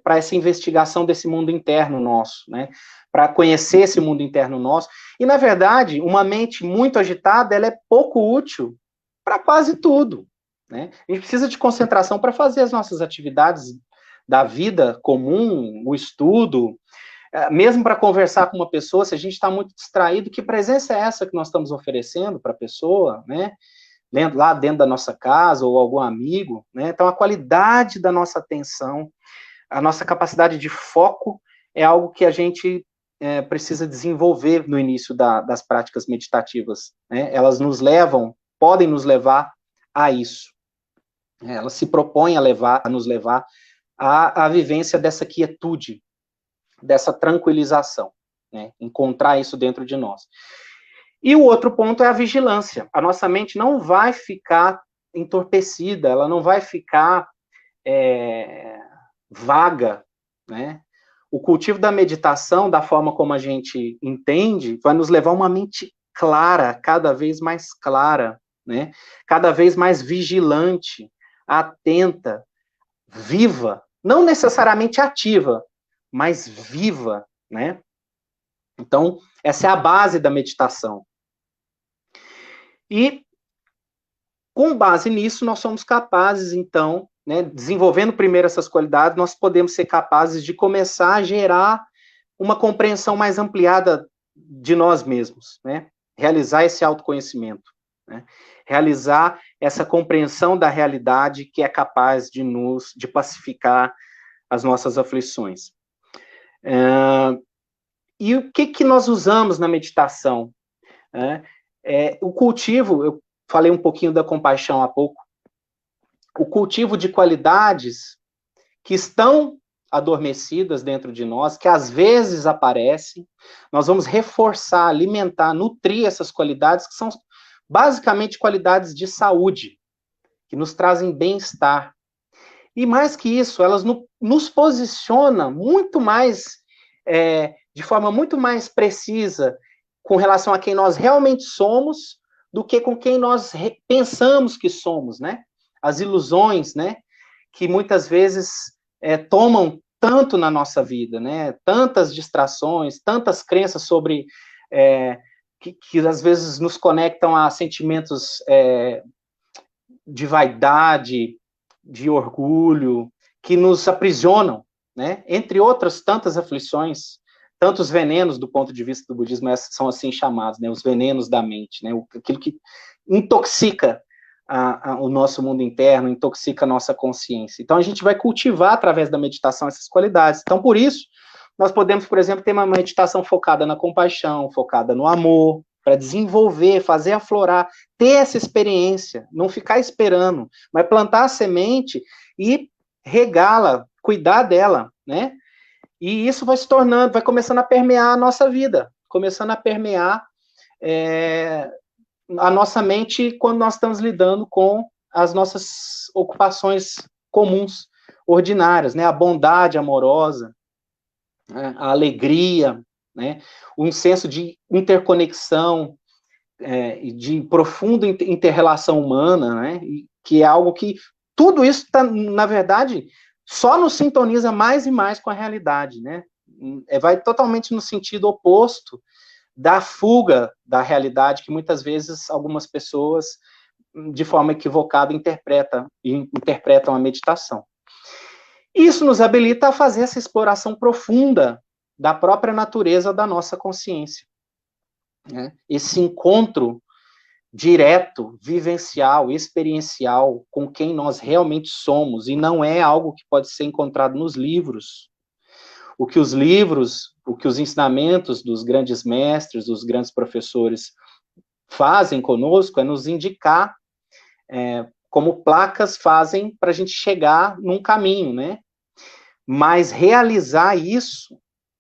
para essa investigação desse mundo interno nosso, né? Para conhecer esse mundo interno nosso. E, na verdade, uma mente muito agitada, ela é pouco útil para quase tudo. Né? A gente precisa de concentração para fazer as nossas atividades da vida comum, o estudo, mesmo para conversar com uma pessoa, se a gente está muito distraído, que presença é essa que nós estamos oferecendo para a pessoa, né? Lá dentro da nossa casa, ou algum amigo, né? Então, a qualidade da nossa atenção, a nossa capacidade de foco é algo que a gente precisa desenvolver no início das práticas meditativas, né? Elas nos levam podem nos levar a isso. Elas se propõem a nos levar à vivência dessa quietude, dessa tranquilização, né? Encontrar isso dentro de nós. E o outro ponto é a vigilância. A nossa mente não vai ficar entorpecida, ela não vai ficar vaga, né? O cultivo da meditação, da forma como a gente entende, vai nos levar a uma mente clara, cada vez mais clara, né? Cada vez mais vigilante, atenta, viva, não necessariamente ativa, mas viva, né? Então, essa é a base da meditação. E, com base nisso, nós somos capazes, então, né, desenvolvendo primeiro essas qualidades, nós podemos ser capazes de começar a gerar uma compreensão mais ampliada de nós mesmos, né? Realizar esse autoconhecimento, né? Realizar essa compreensão da realidade que é capaz de pacificar as nossas aflições. E o que nós usamos na meditação? O cultivo, eu falei um pouquinho da compaixão há pouco, o cultivo de qualidades que estão adormecidas dentro de nós, que às vezes aparecem, nós vamos reforçar, alimentar, nutrir essas qualidades, que são basicamente qualidades de saúde, que nos trazem bem-estar. E mais que isso, elas nos posicionam muito mais, de forma muito mais precisa, com relação a quem nós realmente somos, do que com quem nós pensamos que somos, né? As ilusões, né? Que muitas vezes tomam tanto na nossa vida, né? Tantas distrações, tantas crenças sobre que às vezes nos conectam a sentimentos de vaidade, de orgulho, que nos aprisionam, né? Entre outras tantas aflições, tantos venenos do ponto de vista do budismo são assim chamados, né? Os venenos da mente, né? Aquilo que intoxica o nosso mundo interno, intoxica a nossa consciência. Então, a gente vai cultivar, através da meditação, essas qualidades. Então, por isso, nós podemos, por exemplo, ter uma meditação focada na compaixão, focada no amor, para desenvolver, fazer aflorar, ter essa experiência, não ficar esperando, mas plantar a semente e regá-la, cuidar dela, né? E isso vai se tornando, vai começando a permear a nossa vida, começando a permear a nossa mente quando nós estamos lidando com as nossas ocupações comuns, ordinárias, né? A bondade amorosa, né? A alegria, né? Um senso de interconexão, de profunda inter-relação humana, né? Que é algo que tudo isso está, na verdade, só nos sintoniza mais e mais com a realidade, né? Vai totalmente no sentido oposto da fuga da realidade que muitas vezes algumas pessoas, de forma equivocada, interpretam a meditação. Isso nos habilita a fazer essa exploração profunda da própria natureza da nossa consciência, né? Esse encontro direto, vivencial, experiencial com quem nós realmente somos, e não é algo que pode ser encontrado nos livros. O que os ensinamentos dos grandes mestres, dos grandes professores fazem conosco é nos indicar, como placas fazem para a gente chegar num caminho, né? Mas realizar isso,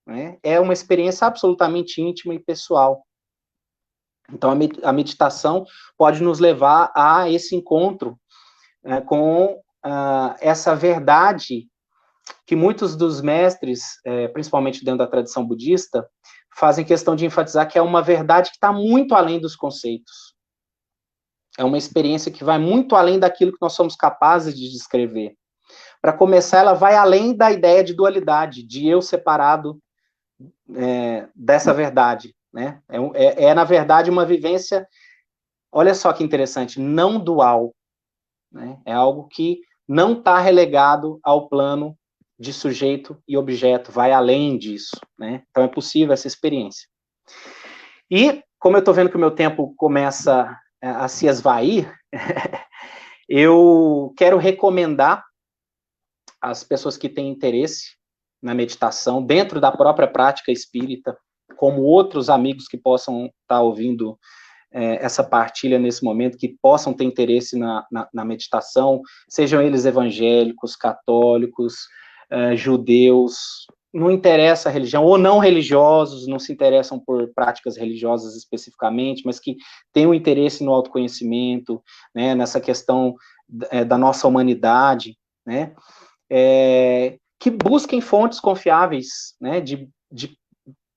né, é uma experiência absolutamente íntima e pessoal. Então, a meditação pode nos levar a esse encontro com essa verdade que muitos dos mestres, principalmente dentro da tradição budista, fazem questão de enfatizar que é uma verdade que está muito além dos conceitos. É uma experiência que vai muito além daquilo que nós somos capazes de descrever. Para começar, ela vai além da ideia de dualidade, de eu separado dessa verdade, né? Na verdade, uma vivência, olha só que interessante, não dual, né? É algo que não está relegado ao plano de sujeito e objeto, vai além disso, né? Então é possível essa experiência. E, como eu estou vendo que o meu tempo começa a se esvair, eu quero recomendar às pessoas que têm interesse na meditação, dentro da própria prática espírita, como outros amigos que possam estar ouvindo essa partilha nesse momento, que possam ter interesse na meditação, sejam eles evangélicos, católicos, judeus, não interessa a religião, ou não religiosos, não se interessam por práticas religiosas especificamente, mas que tenham interesse no autoconhecimento, né, nessa questão da nossa humanidade, né, que busquem fontes confiáveis, né, de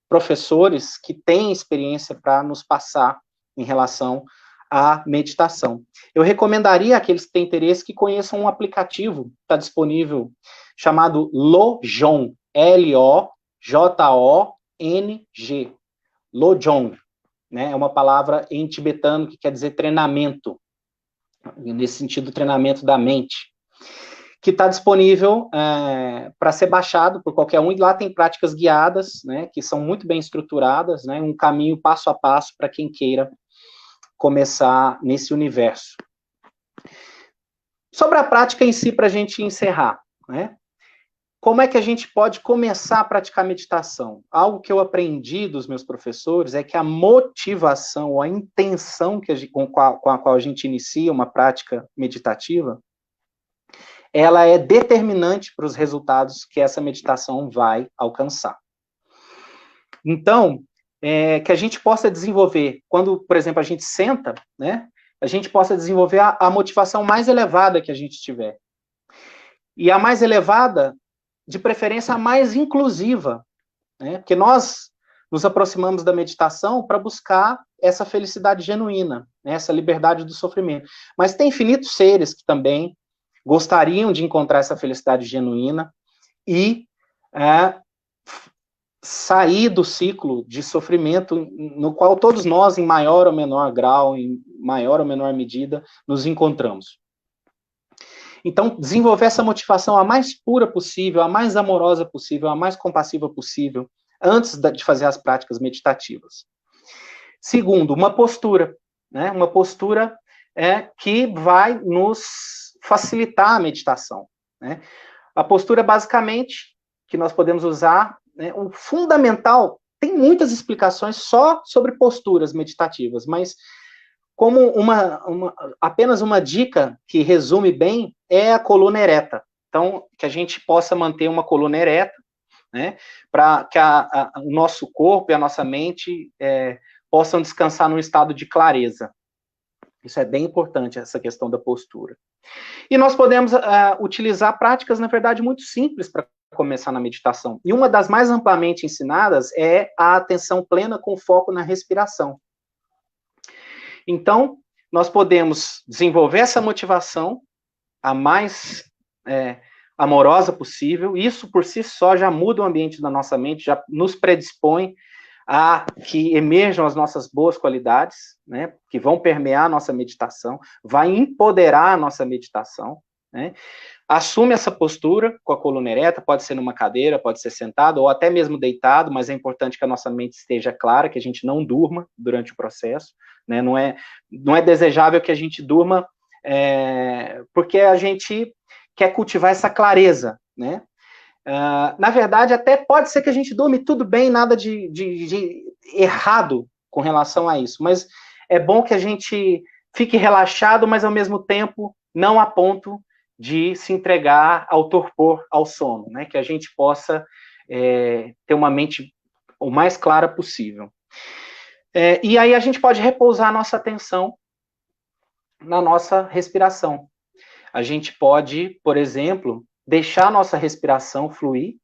professores que têm experiência para nos passar em relação à meditação. Eu recomendaria àqueles que têm interesse que conheçam um aplicativo, está disponível, chamado Lojong, L-O-J-O-N-G, Lojong, né? É uma palavra em tibetano que quer dizer treinamento, nesse sentido, treinamento da mente, que está disponível para ser baixado por qualquer um, e lá tem práticas guiadas, né, que são muito bem estruturadas, né, um caminho passo a passo para quem queira começar nesse universo. Sobre a prática em si, para a gente encerrar, né, como é que a gente pode começar a praticar meditação? Algo que eu aprendi dos meus professores é que a motivação, ou a intenção com a qual a gente inicia uma prática meditativa, ela é determinante para os resultados que essa meditação vai alcançar. Então, que a gente possa desenvolver, quando, por exemplo, a gente senta, né, a gente possa desenvolver a motivação mais elevada que a gente tiver. E a mais elevada, de preferência, a mais inclusiva, né, porque nós nos aproximamos da meditação para buscar essa felicidade genuína, né, essa liberdade do sofrimento. Mas tem infinitos seres que também gostariam de encontrar essa felicidade genuína e sair do ciclo de sofrimento no qual todos nós, em maior ou menor grau, em maior ou menor medida, nos encontramos. Então, desenvolver essa motivação a mais pura possível, a mais amorosa possível, a mais compassiva possível, antes de fazer as práticas meditativas. Segundo, uma postura, né? Uma postura que vai nos facilitar a meditação, né? A postura, basicamente, que nós podemos usar, né, um fundamental, tem muitas explicações só sobre posturas meditativas, mas como apenas uma dica que resume bem, é a coluna ereta. Então, que a gente possa manter uma coluna ereta, né, para que o nosso corpo e a nossa mente possam descansar num estado de clareza. Isso é bem importante, essa questão da postura. E nós podemos utilizar práticas, na verdade, muito simples para começar na meditação. E uma das mais amplamente ensinadas é a atenção plena com foco na respiração. Então, nós podemos desenvolver essa motivação a mais amorosa possível. Isso, por si só, já muda o ambiente da nossa mente, já nos predispõe a que emerjam as nossas boas qualidades, né, que vão permear a nossa meditação, vai empoderar a nossa meditação, né. Assume essa postura com a coluna ereta, pode ser numa cadeira, pode ser sentado, ou até mesmo deitado, mas é importante que a nossa mente esteja clara, que a gente não durma durante o processo, né, não é desejável que a gente durma, porque a gente quer cultivar essa clareza, né. Na verdade, até pode ser que a gente durme tudo bem, nada de errado com relação a isso, mas é bom que a gente fique relaxado, mas ao mesmo tempo não a ponto de se entregar ao torpor, ao sono, né? Que a gente possa ter uma mente o mais clara possível. E aí a gente pode repousar a nossa atenção na nossa respiração. A gente pode, por exemplo, deixar a nossa respiração fluir,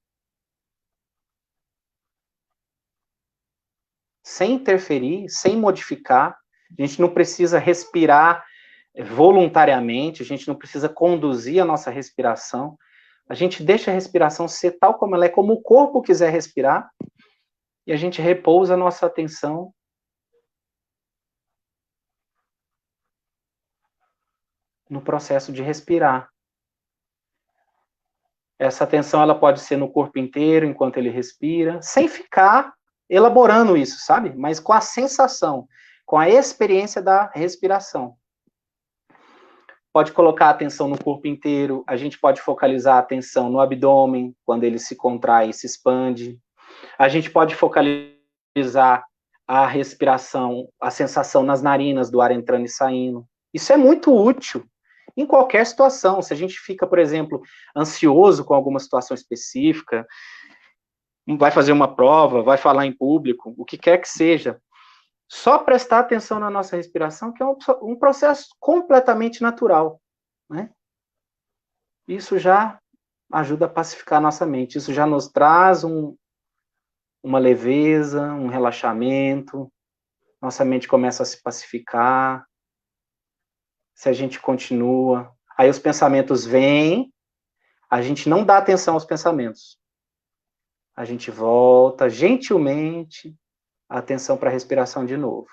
sem interferir, sem modificar. A gente não precisa respirar voluntariamente, a gente não precisa conduzir a nossa respiração. A gente deixa a respiração ser tal como ela é, como o corpo quiser respirar, e a gente repousa a nossa atenção no processo de respirar. Essa atenção, ela pode ser no corpo inteiro, enquanto ele respira, sem ficar elaborando isso, sabe? Mas com a sensação, com a experiência da respiração. Pode colocar a atenção no corpo inteiro, a gente pode focalizar a atenção no abdômen, quando ele se contrai e se expande. A gente pode focalizar a respiração, a sensação nas narinas do ar entrando e saindo. Isso é muito útil em qualquer situação. Se a gente fica, por exemplo, ansioso com alguma situação específica, vai fazer uma prova, vai falar em público, o que quer que seja, só prestar atenção na nossa respiração, que é um processo completamente natural, né? Isso já ajuda a pacificar a nossa mente, isso já nos traz uma leveza, um relaxamento, nossa mente começa a se pacificar, se a gente continua, aí os pensamentos vêm, a gente não dá atenção aos pensamentos, a gente volta gentilmente a atenção para a respiração de novo.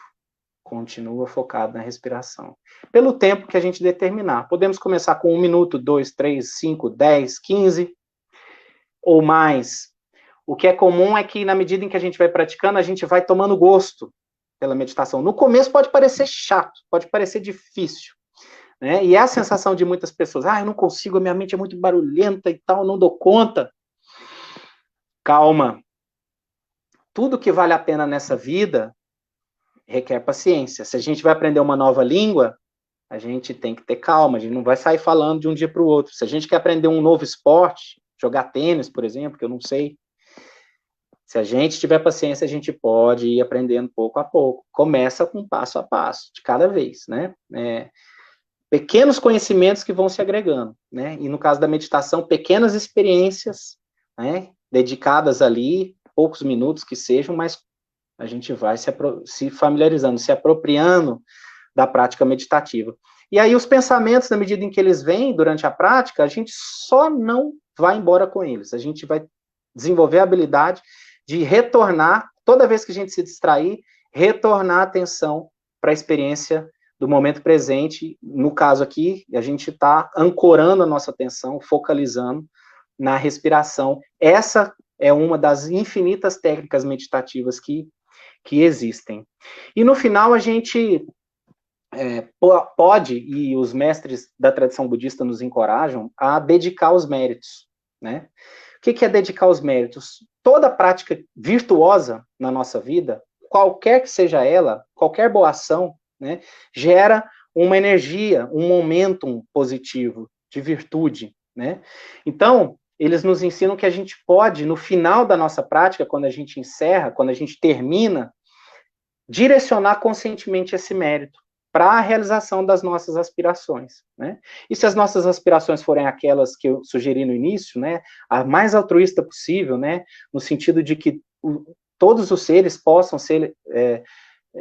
Continua focado na respiração. Pelo tempo que a gente determinar. Podemos começar com 1 minuto, 2, 3, 5, 10, 15 ou mais. O que é comum é que, na medida em que a gente vai praticando, a gente vai tomando gosto pela meditação. No começo pode parecer chato, pode parecer difícil, né? E é a sensação de muitas pessoas. Eu não consigo, a minha mente é muito barulhenta e tal, não dou conta. Calma. Tudo que vale a pena nessa vida requer paciência. Se a gente vai aprender uma nova língua, a gente tem que ter calma, a gente não vai sair falando de um dia para o outro. Se a gente quer aprender um novo esporte, jogar tênis, por exemplo, que eu não sei, se a gente tiver paciência, a gente pode ir aprendendo pouco a pouco. Começa com passo a passo, de cada vez, né? Pequenos conhecimentos que vão se agregando, né? E no caso da meditação, pequenas experiências, né? Dedicadas ali, poucos minutos que sejam, mas a gente vai se familiarizando, se apropriando da prática meditativa. E aí os pensamentos, na medida em que eles vêm durante a prática, a gente só não vai embora com eles. A gente vai desenvolver a habilidade de retornar, toda vez que a gente se distrair, retornar a atenção para a experiência do momento presente. No caso aqui, a gente está ancorando a nossa atenção, focalizando na respiração. Essa é uma das infinitas técnicas meditativas que existem. E no final a gente pode, e os mestres da tradição budista nos encorajam, a dedicar os méritos, né? O que é dedicar os méritos? Toda prática virtuosa na nossa vida, qualquer que seja ela, qualquer boa ação, né, gera uma energia, um momentum positivo, de virtude, né? Então, eles nos ensinam que a gente pode, no final da nossa prática, quando a gente encerra, quando a gente termina, direcionar conscientemente esse mérito para a realização das nossas aspirações, né? E se as nossas aspirações forem aquelas que eu sugeri no início, né, a mais altruísta possível, né, no sentido de que todos os seres possam ser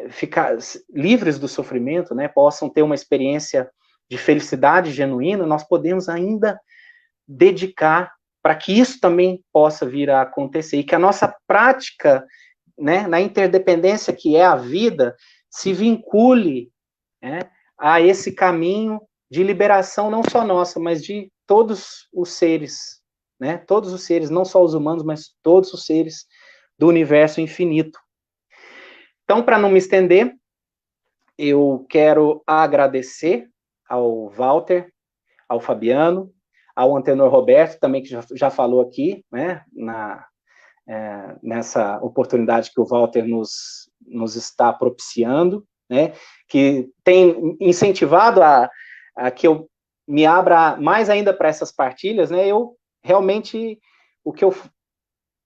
ficar livres do sofrimento, né, possam ter uma experiência de felicidade genuína, nós podemos ainda dedicar para que isso também possa vir a acontecer e que a nossa prática, né, na interdependência que é a vida, se vincule, né, a esse caminho de liberação não só nossa, mas de todos os seres, né, todos os seres, não só os humanos, mas todos os seres do universo infinito. Então, para não me estender, eu quero agradecer ao Walter, ao Fabiano, ao Antenor Roberto, também que já falou aqui, né, nessa oportunidade que o Walter nos está propiciando, né, que tem incentivado a que eu me abra mais ainda para essas partilhas, né, eu realmente,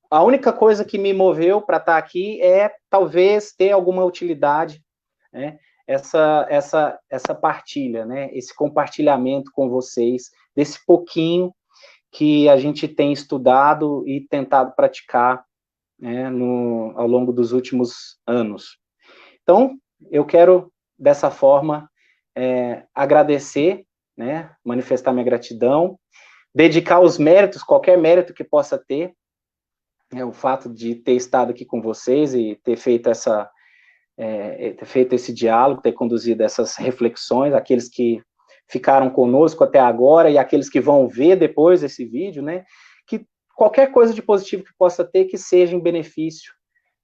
a única coisa que me moveu para estar aqui é talvez ter alguma utilidade, né, essa partilha, né, esse compartilhamento com vocês, desse pouquinho que a gente tem estudado e tentado praticar, né, ao longo dos últimos anos. Então, eu quero, dessa forma, agradecer, né, manifestar minha gratidão, dedicar os méritos, qualquer mérito que possa ter, o fato de ter estado aqui com vocês e ter feito ter feito esse diálogo, ter conduzido essas reflexões, aqueles que ficaram conosco até agora e aqueles que vão ver depois esse vídeo, né, que qualquer coisa de positivo que possa ter, que seja em benefício,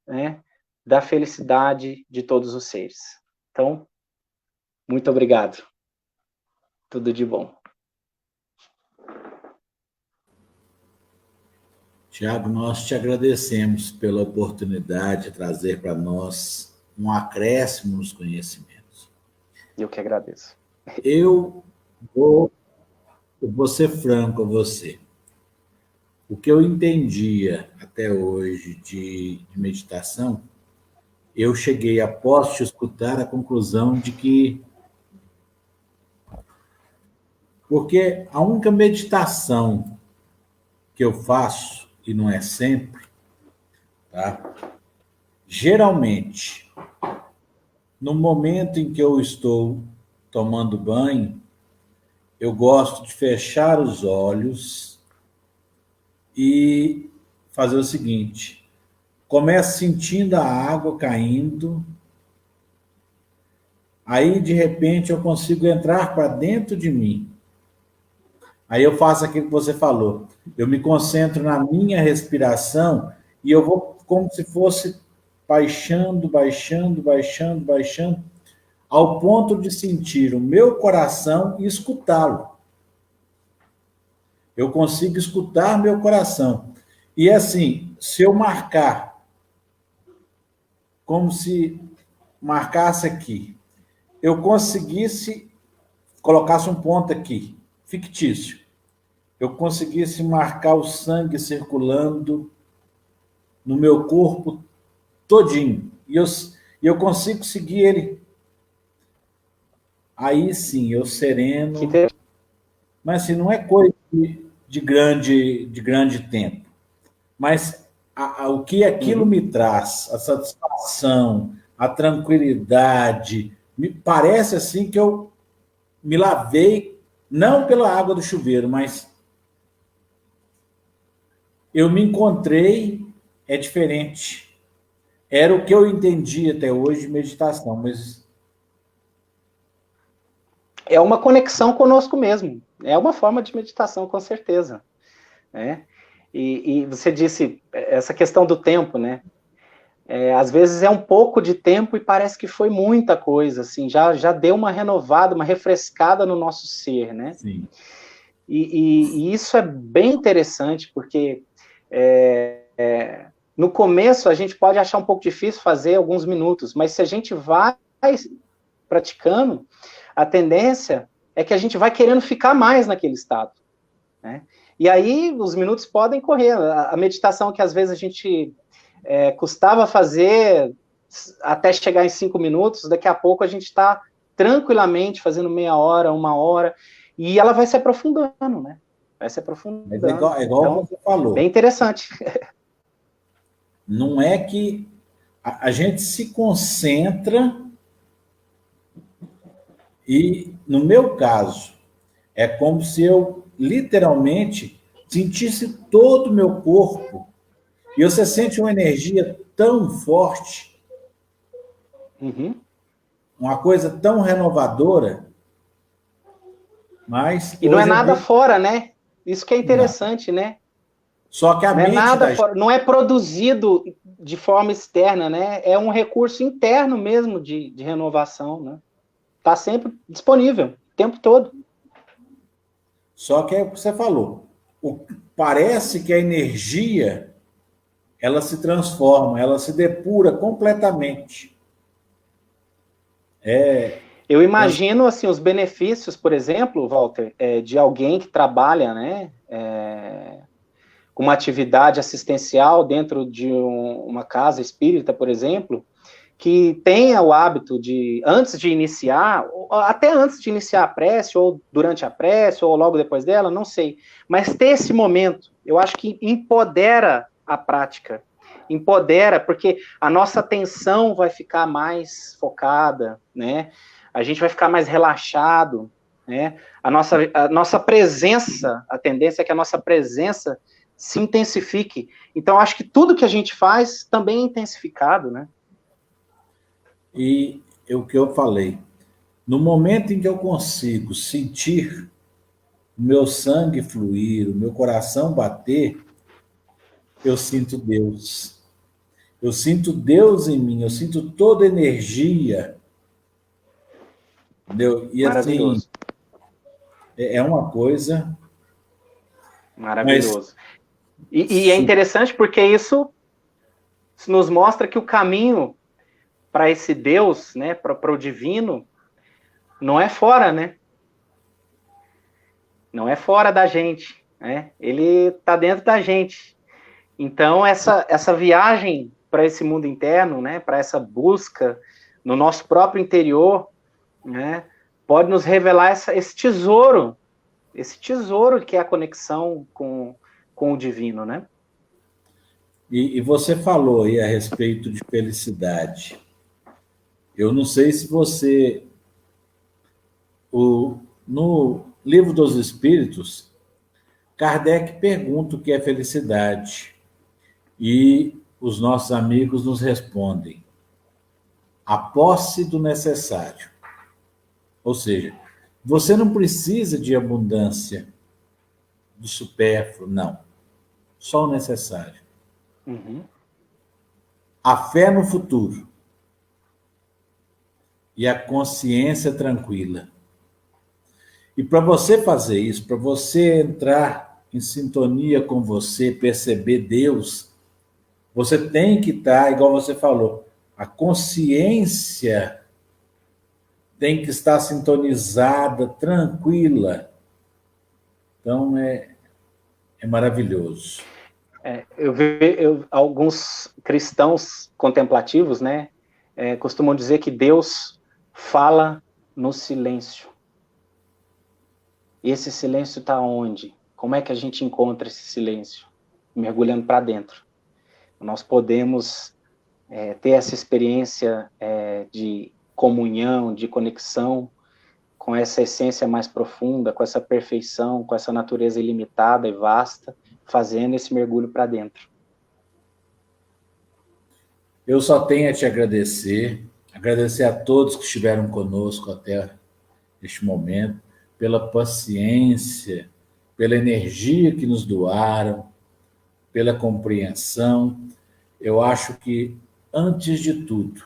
né, da felicidade de todos os seres. Então, muito obrigado. Tudo de bom. Tiago, nós te agradecemos pela oportunidade de trazer para nós um acréscimo nos conhecimentos. Eu que agradeço. Eu vou ser franco a você. O que eu entendia até hoje de meditação, eu cheguei, após te escutar, à conclusão de que... Porque a única meditação que eu faço, e não é sempre, tá? Geralmente, no momento em que eu estou tomando banho, eu gosto de fechar os olhos e fazer o seguinte: começo sentindo a água caindo, aí de repente eu consigo entrar para dentro de mim. Aí eu faço aquilo que você falou. Eu me concentro na minha respiração e eu vou como se fosse baixando, baixando, baixando, baixando, ao ponto de sentir o meu coração e escutá-lo. Eu consigo escutar meu coração. E assim, se eu marcar, como se marcasse aqui, eu conseguisse, colocasse um ponto aqui, fictício, eu conseguisse marcar o sangue circulando no meu corpo todinho, e eu consigo seguir ele. Aí sim, eu sereno, mas assim, não é coisa de grande tempo, mas o que aquilo me traz, a satisfação, a tranquilidade, me parece assim que eu me lavei, não pela água do chuveiro, mas eu me encontrei, é diferente. Era o que eu entendi até hoje de meditação, mas... É uma conexão conosco mesmo. É uma forma de meditação, com certeza. Né? E você disse essa questão do tempo, né? Às vezes é um pouco de tempo e parece que foi muita coisa, assim, já deu uma renovada, uma refrescada no nosso ser, né? Sim. E isso é bem interessante, porque no começo a gente pode achar um pouco difícil fazer alguns minutos, mas se a gente vai praticando, a tendência é que a gente vai querendo ficar mais naquele estado, né? E aí os minutos podem correr. A meditação que às vezes a gente custava fazer até chegar em 5 minutos, daqui a pouco a gente está tranquilamente fazendo meia hora, 1 hora, e ela vai se aprofundando, né? Vai se aprofundando. Mas é igual então, você falou. Bem interessante. Não é que a gente se concentra e, no meu caso, é como se eu literalmente sentisse todo o meu corpo. E você sente uma energia tão forte, uma coisa tão renovadora, mas... E não é nada fora, né? Isso que é interessante, né? Só que a mente... Não é nada fora, não é produzido de forma externa, né? É um recurso interno mesmo de renovação, né? Está sempre disponível, o tempo todo. Só que é o que você falou. Parece que a energia, ela se transforma, ela se depura completamente. Eu imagino assim os benefícios, por exemplo, Walter, de alguém que trabalha, né, com uma atividade assistencial dentro de uma casa espírita, por exemplo, que tenha o hábito de, antes de iniciar, até antes de iniciar a prece, ou durante a prece, ou logo depois dela, não sei, mas ter esse momento, eu acho que empodera a prática, empodera, porque a nossa atenção vai ficar mais focada, né? A gente vai ficar mais relaxado, né? A nossa presença, a tendência é que a nossa presença se intensifique. Então, acho que tudo que a gente faz também é intensificado, né? E o que eu falei, no momento em que eu consigo sentir o meu sangue fluir, o meu coração bater, eu sinto Deus. Eu sinto Deus em mim, eu sinto toda a energia. Entendeu? E assim, é uma coisa... Maravilhoso. E é interessante porque isso nos mostra que o caminho para esse Deus, né, para o divino, não é fora, né? Não é fora da gente, né? Ele está dentro da gente. Então, essa viagem para esse mundo interno, né, para essa busca no nosso próprio interior, né, pode nos revelar esse tesouro que é a conexão com o divino, né? E você falou aí a respeito de felicidade. Eu não sei se você... no Livro dos Espíritos, Kardec pergunta o que é felicidade. E os nossos amigos nos respondem: a posse do necessário. Ou seja, você não precisa de abundância, de supérfluo, não. Só o necessário. Uhum. A fé no futuro e a consciência tranquila. E para você fazer isso, para você entrar em sintonia com você, perceber Deus, você tem que estar, igual você falou, a consciência tem que estar sintonizada, tranquila. Então, é maravilhoso. Eu vejo alguns cristãos contemplativos, né, costumam dizer que Deus fala no silêncio. E esse silêncio está onde? Como é que a gente encontra esse silêncio? Mergulhando para dentro. Nós podemos ter essa experiência de comunhão, de conexão com essa essência mais profunda, com essa perfeição, com essa natureza ilimitada e vasta, fazendo esse mergulho para dentro. Eu só tenho a te agradecer a todos que estiveram conosco até este momento, pela paciência, pela energia que nos doaram, pela compreensão. Eu acho que, antes de tudo,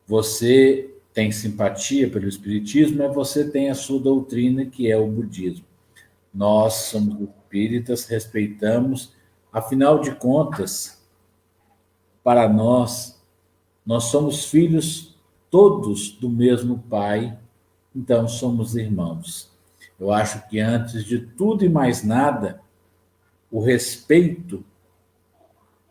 você tem simpatia pelo Espiritismo, mas você tem a sua doutrina, que é o budismo. Nós somos espíritas, respeitamos, afinal de contas, para nós somos filhos todos do mesmo Pai, então somos irmãos. Eu acho que, antes de tudo e mais nada, o respeito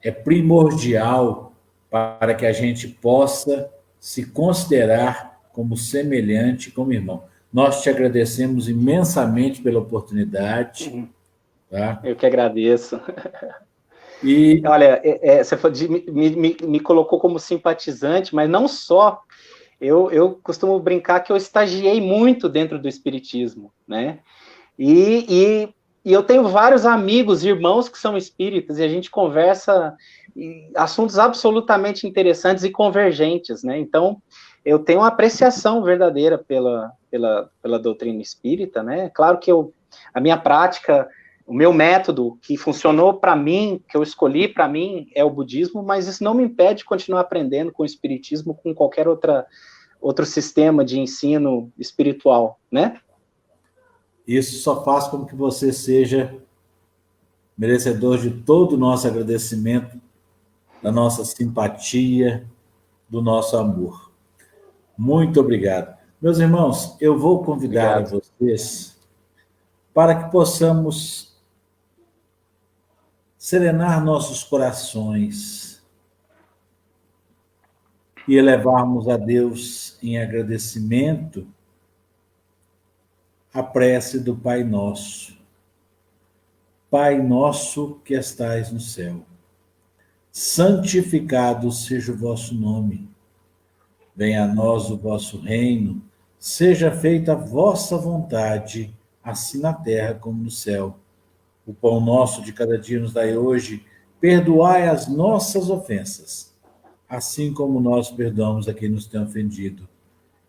é primordial para que a gente possa se considerar como semelhante, como irmão. Nós te agradecemos imensamente pela oportunidade. Tá? Eu que agradeço. E olha, você me colocou como simpatizante, mas não só. Eu costumo brincar que eu estagiei muito dentro do espiritismo, né? E eu tenho vários amigos, irmãos que são espíritas, e a gente conversa em assuntos absolutamente interessantes e convergentes, né? Então, eu tenho uma apreciação verdadeira pela doutrina espírita, né? Claro que a minha prática, o meu método que funcionou para mim, que eu escolhi para mim, é o budismo, mas isso não me impede de continuar aprendendo com o espiritismo, com qualquer outro sistema de ensino espiritual, né? isso só faz com que você seja merecedor de todo o nosso agradecimento, da nossa simpatia, do nosso amor. Muito obrigado. Meus irmãos, eu vou convidar a vocês para que possamos serenar nossos corações e elevarmos a Deus em agradecimento a prece do Pai Nosso. Pai nosso que estais no céu, santificado seja o vosso nome. Venha a nós o vosso reino, seja feita a vossa vontade, assim na terra como no céu. O pão nosso de cada dia nos dai hoje, perdoai as nossas ofensas, assim como nós perdoamos a quem nos tem ofendido.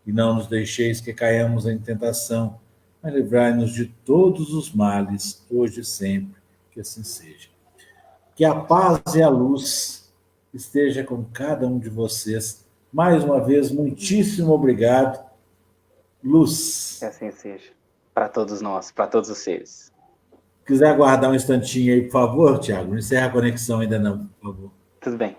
E não nos deixeis que caiamos em tentação, mas livrai-nos de todos os males, hoje e sempre, que assim seja. Que a paz e a luz esteja com cada um de vocês. Mais uma vez, muitíssimo obrigado. Luz. Que assim seja. Para todos nós, para todos os seres. Quiser aguardar um instantinho aí, por favor, Tiago? Não encerra a conexão ainda não, por favor. Tudo bem.